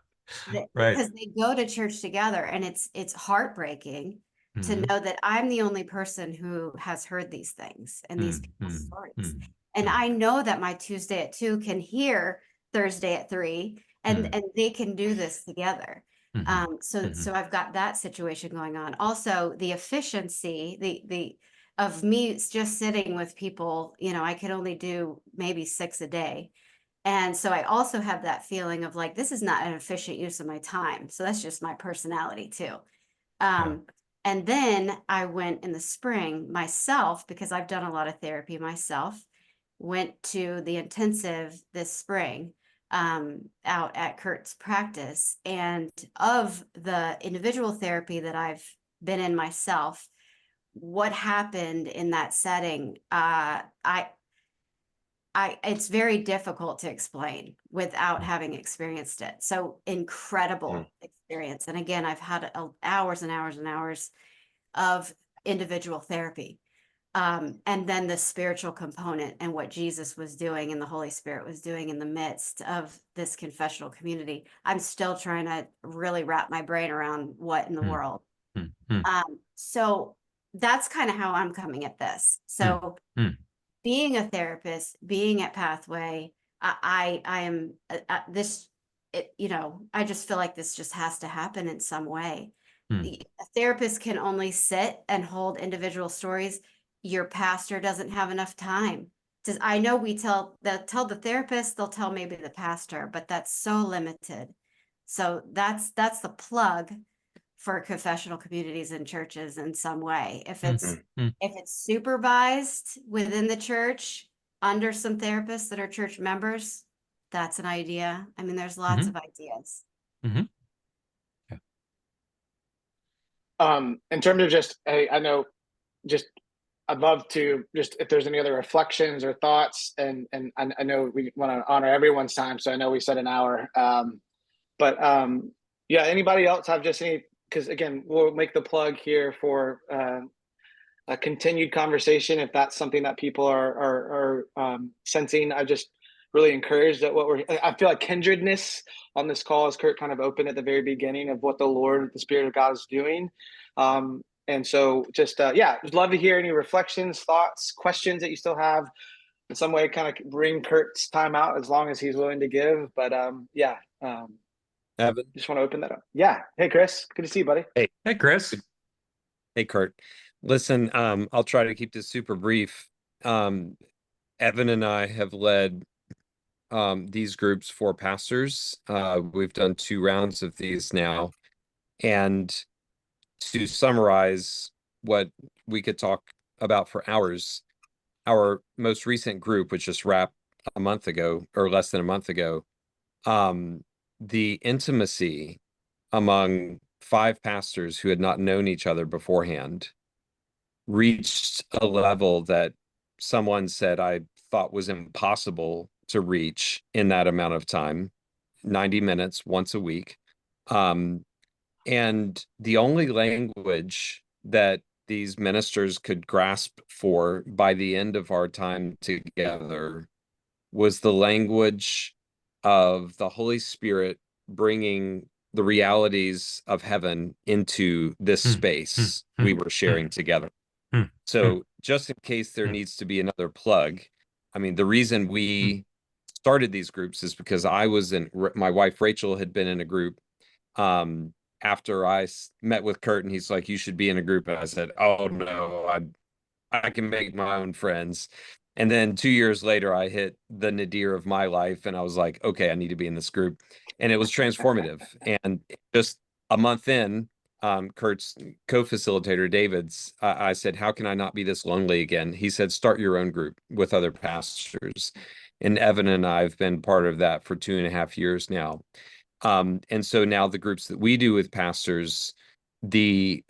Speaker 2: Right.
Speaker 4: Because they go to church together, and it's heartbreaking to know that I'm the only person who has heard these things and these people's stories. And I know that my Tuesday at 2 can hear Thursday at 3, and they can do this together. So I've got that situation going on. Also, the efficiency, the of me just sitting with people, I could only do maybe 6 a day. And so I also have that feeling of like, this is not an efficient use of my time. So that's just my personality too. And then I went in the spring myself, because I've done a lot of therapy myself, went to the intensive this spring out at Curt's practice. And of the individual therapy that I've been in myself, what happened in that setting, it's very difficult to explain without having experienced it. So incredible experience. And again, I've had hours and hours and hours of individual therapy. And then the spiritual component and what Jesus was doing and the Holy Spirit was doing in the midst of this confessional community. I'm still trying to really wrap my brain around what in the world. So that's kind of how I'm coming at this. So being a therapist, being at Pathway, I am this, I just feel like this just has to happen in some way. A therapist can only sit and hold individual stories. Your pastor doesn't have enough time. I know they'll tell the therapist, they'll tell maybe the pastor, but that's so limited. So that's the plug for confessional communities and churches in some way. If it's supervised within the church under some therapists that are church members, that's an idea. I mean, there's lots of ideas.
Speaker 3: In terms of just, I know, just I'd love to just if there's any other reflections or thoughts, and I know we want to honor everyone's time, so I know we said an hour. But yeah, anybody else have just any? Because again, we'll make the plug here for a continued conversation if that's something that people are sensing. I just really encouraged that I feel like kindredness on this call, as Curt kind of opened at the very beginning, of what the Lord, the Spirit of God is doing. And so just, yeah, would love to hear any reflections, thoughts, questions that you still have. In some way, kind of bring Curt's time out as long as he's willing to give. But yeah,
Speaker 5: Evan.
Speaker 3: Just want to open that up. Yeah. Hey, Chris. Good to see you, buddy.
Speaker 2: Hey, Chris.
Speaker 5: Hey, Curt. Listen, I'll try to keep this super brief. Evan and I have led these groups for pastors. We've done 2 rounds of these now. And to summarize what we could talk about for hours, our most recent group, which just wrapped a month ago or less than a month ago, the intimacy among 5 pastors who had not known each other beforehand reached a level that someone said I thought was impossible to reach in that amount of time, 90 minutes once a week. And the only language that these ministers could grasp for by the end of our time together was the language of the Holy Spirit bringing the realities of heaven into this space we were sharing together. So just in case there needs to be another plug, I mean, the reason we started these groups is because my wife Rachel had been in a group after I met with Curt, and he's like, you should be in a group. And I said, oh no, I can make my own friends. And then 2 years later, I hit the nadir of my life, and I was like, okay, I need to be in this group. And it was transformative. And just a month in, Curt's co-facilitator, David's, I said, how can I not be this lonely again? He said, start your own group with other pastors. And Evan and I have been part of that for 2.5 years now. And so now the groups that we do with pastors, it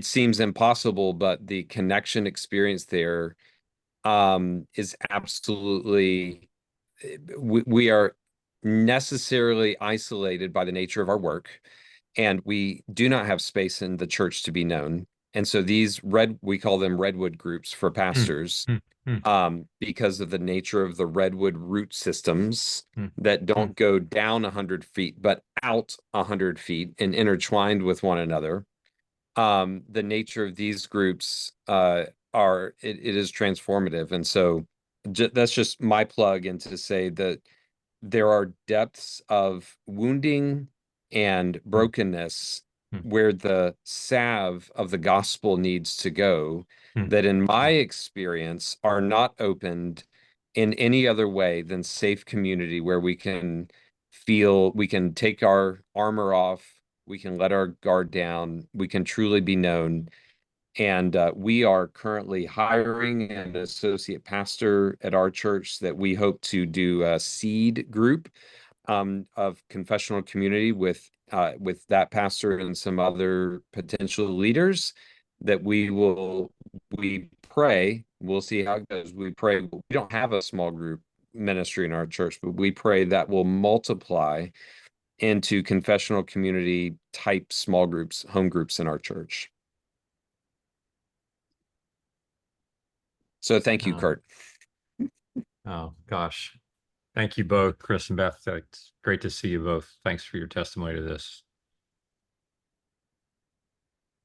Speaker 5: seems impossible, but the connection experience there is absolutely, we are necessarily isolated by the nature of our work, and we do not have space in the church to be known. And so we call them redwood groups for pastors, because of the nature of the redwood root systems that don't go down 100 feet, but out 100 feet and intertwined with one another. The nature of these groups it is transformative. And so that's just my plug in to say that there are depths of wounding and brokenness where the salve of the gospel needs to go, that in my experience are not opened in any other way than safe community, where we can take our armor off, we can let our guard down, we can truly be known. And we are currently hiring an associate pastor at our church that we hope to do a seed group of confessional community with that pastor and some other potential leaders, that we pray We'll see how it goes. We pray. We don't have a small group ministry in our church, but we pray that will multiply into confessional community type small groups, home groups in our church. So thank you, Curt.
Speaker 2: Oh, gosh. Thank you both, Chris and Beth. It's great to see you both. Thanks for your testimony to this.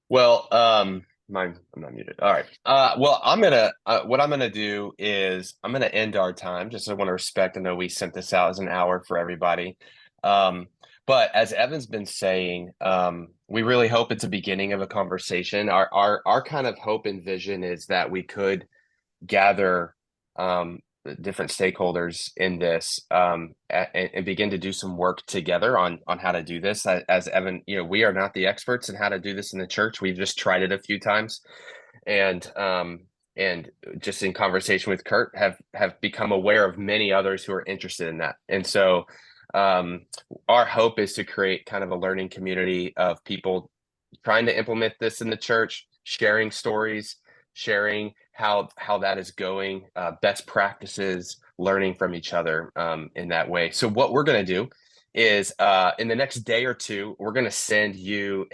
Speaker 1: Well, I'm not muted. All right. Well, what I'm gonna do is I'm gonna end our time. Just I want to respect. I know we sent this out as an hour for everybody. But as Evan's been saying, we really hope it's a beginning of a conversation. Our kind of hope and vision is that we could gather different stakeholders in this and begin to do some work together on how to do this. As Evan, we are not the experts in how to do this in the church. We've just tried it a few times, and just in conversation with Curt have become aware of many others who are interested in that. And so our hope is to create kind of a learning community of people trying to implement this in the church, sharing stories, sharing how that is going, best practices, learning from each other in that way. So what we're going to do is in the next day or two, we're going to send you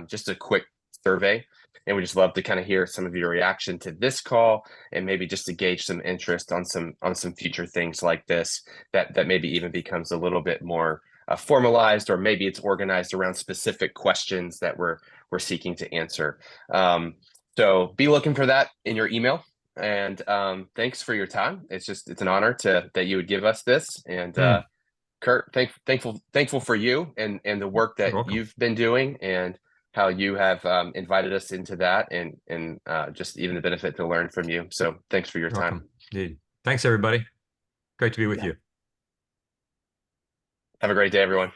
Speaker 1: just a quick survey. And we just love to kind of hear some of your reaction to this call, and maybe just to gauge some interest on some future things like this that maybe even becomes a little bit more formalized, or maybe it's organized around specific questions that we're seeking to answer. So be looking for that in your email. And thanks for your time. It's an honor that you would give us this. And Curt, thankful for you and the work that you've been doing, and how you have invited us into that, and just even the benefit to learn from you. So thanks for your time.
Speaker 2: Indeed. Thanks, everybody. Great to be with you.
Speaker 1: Have a great day, everyone.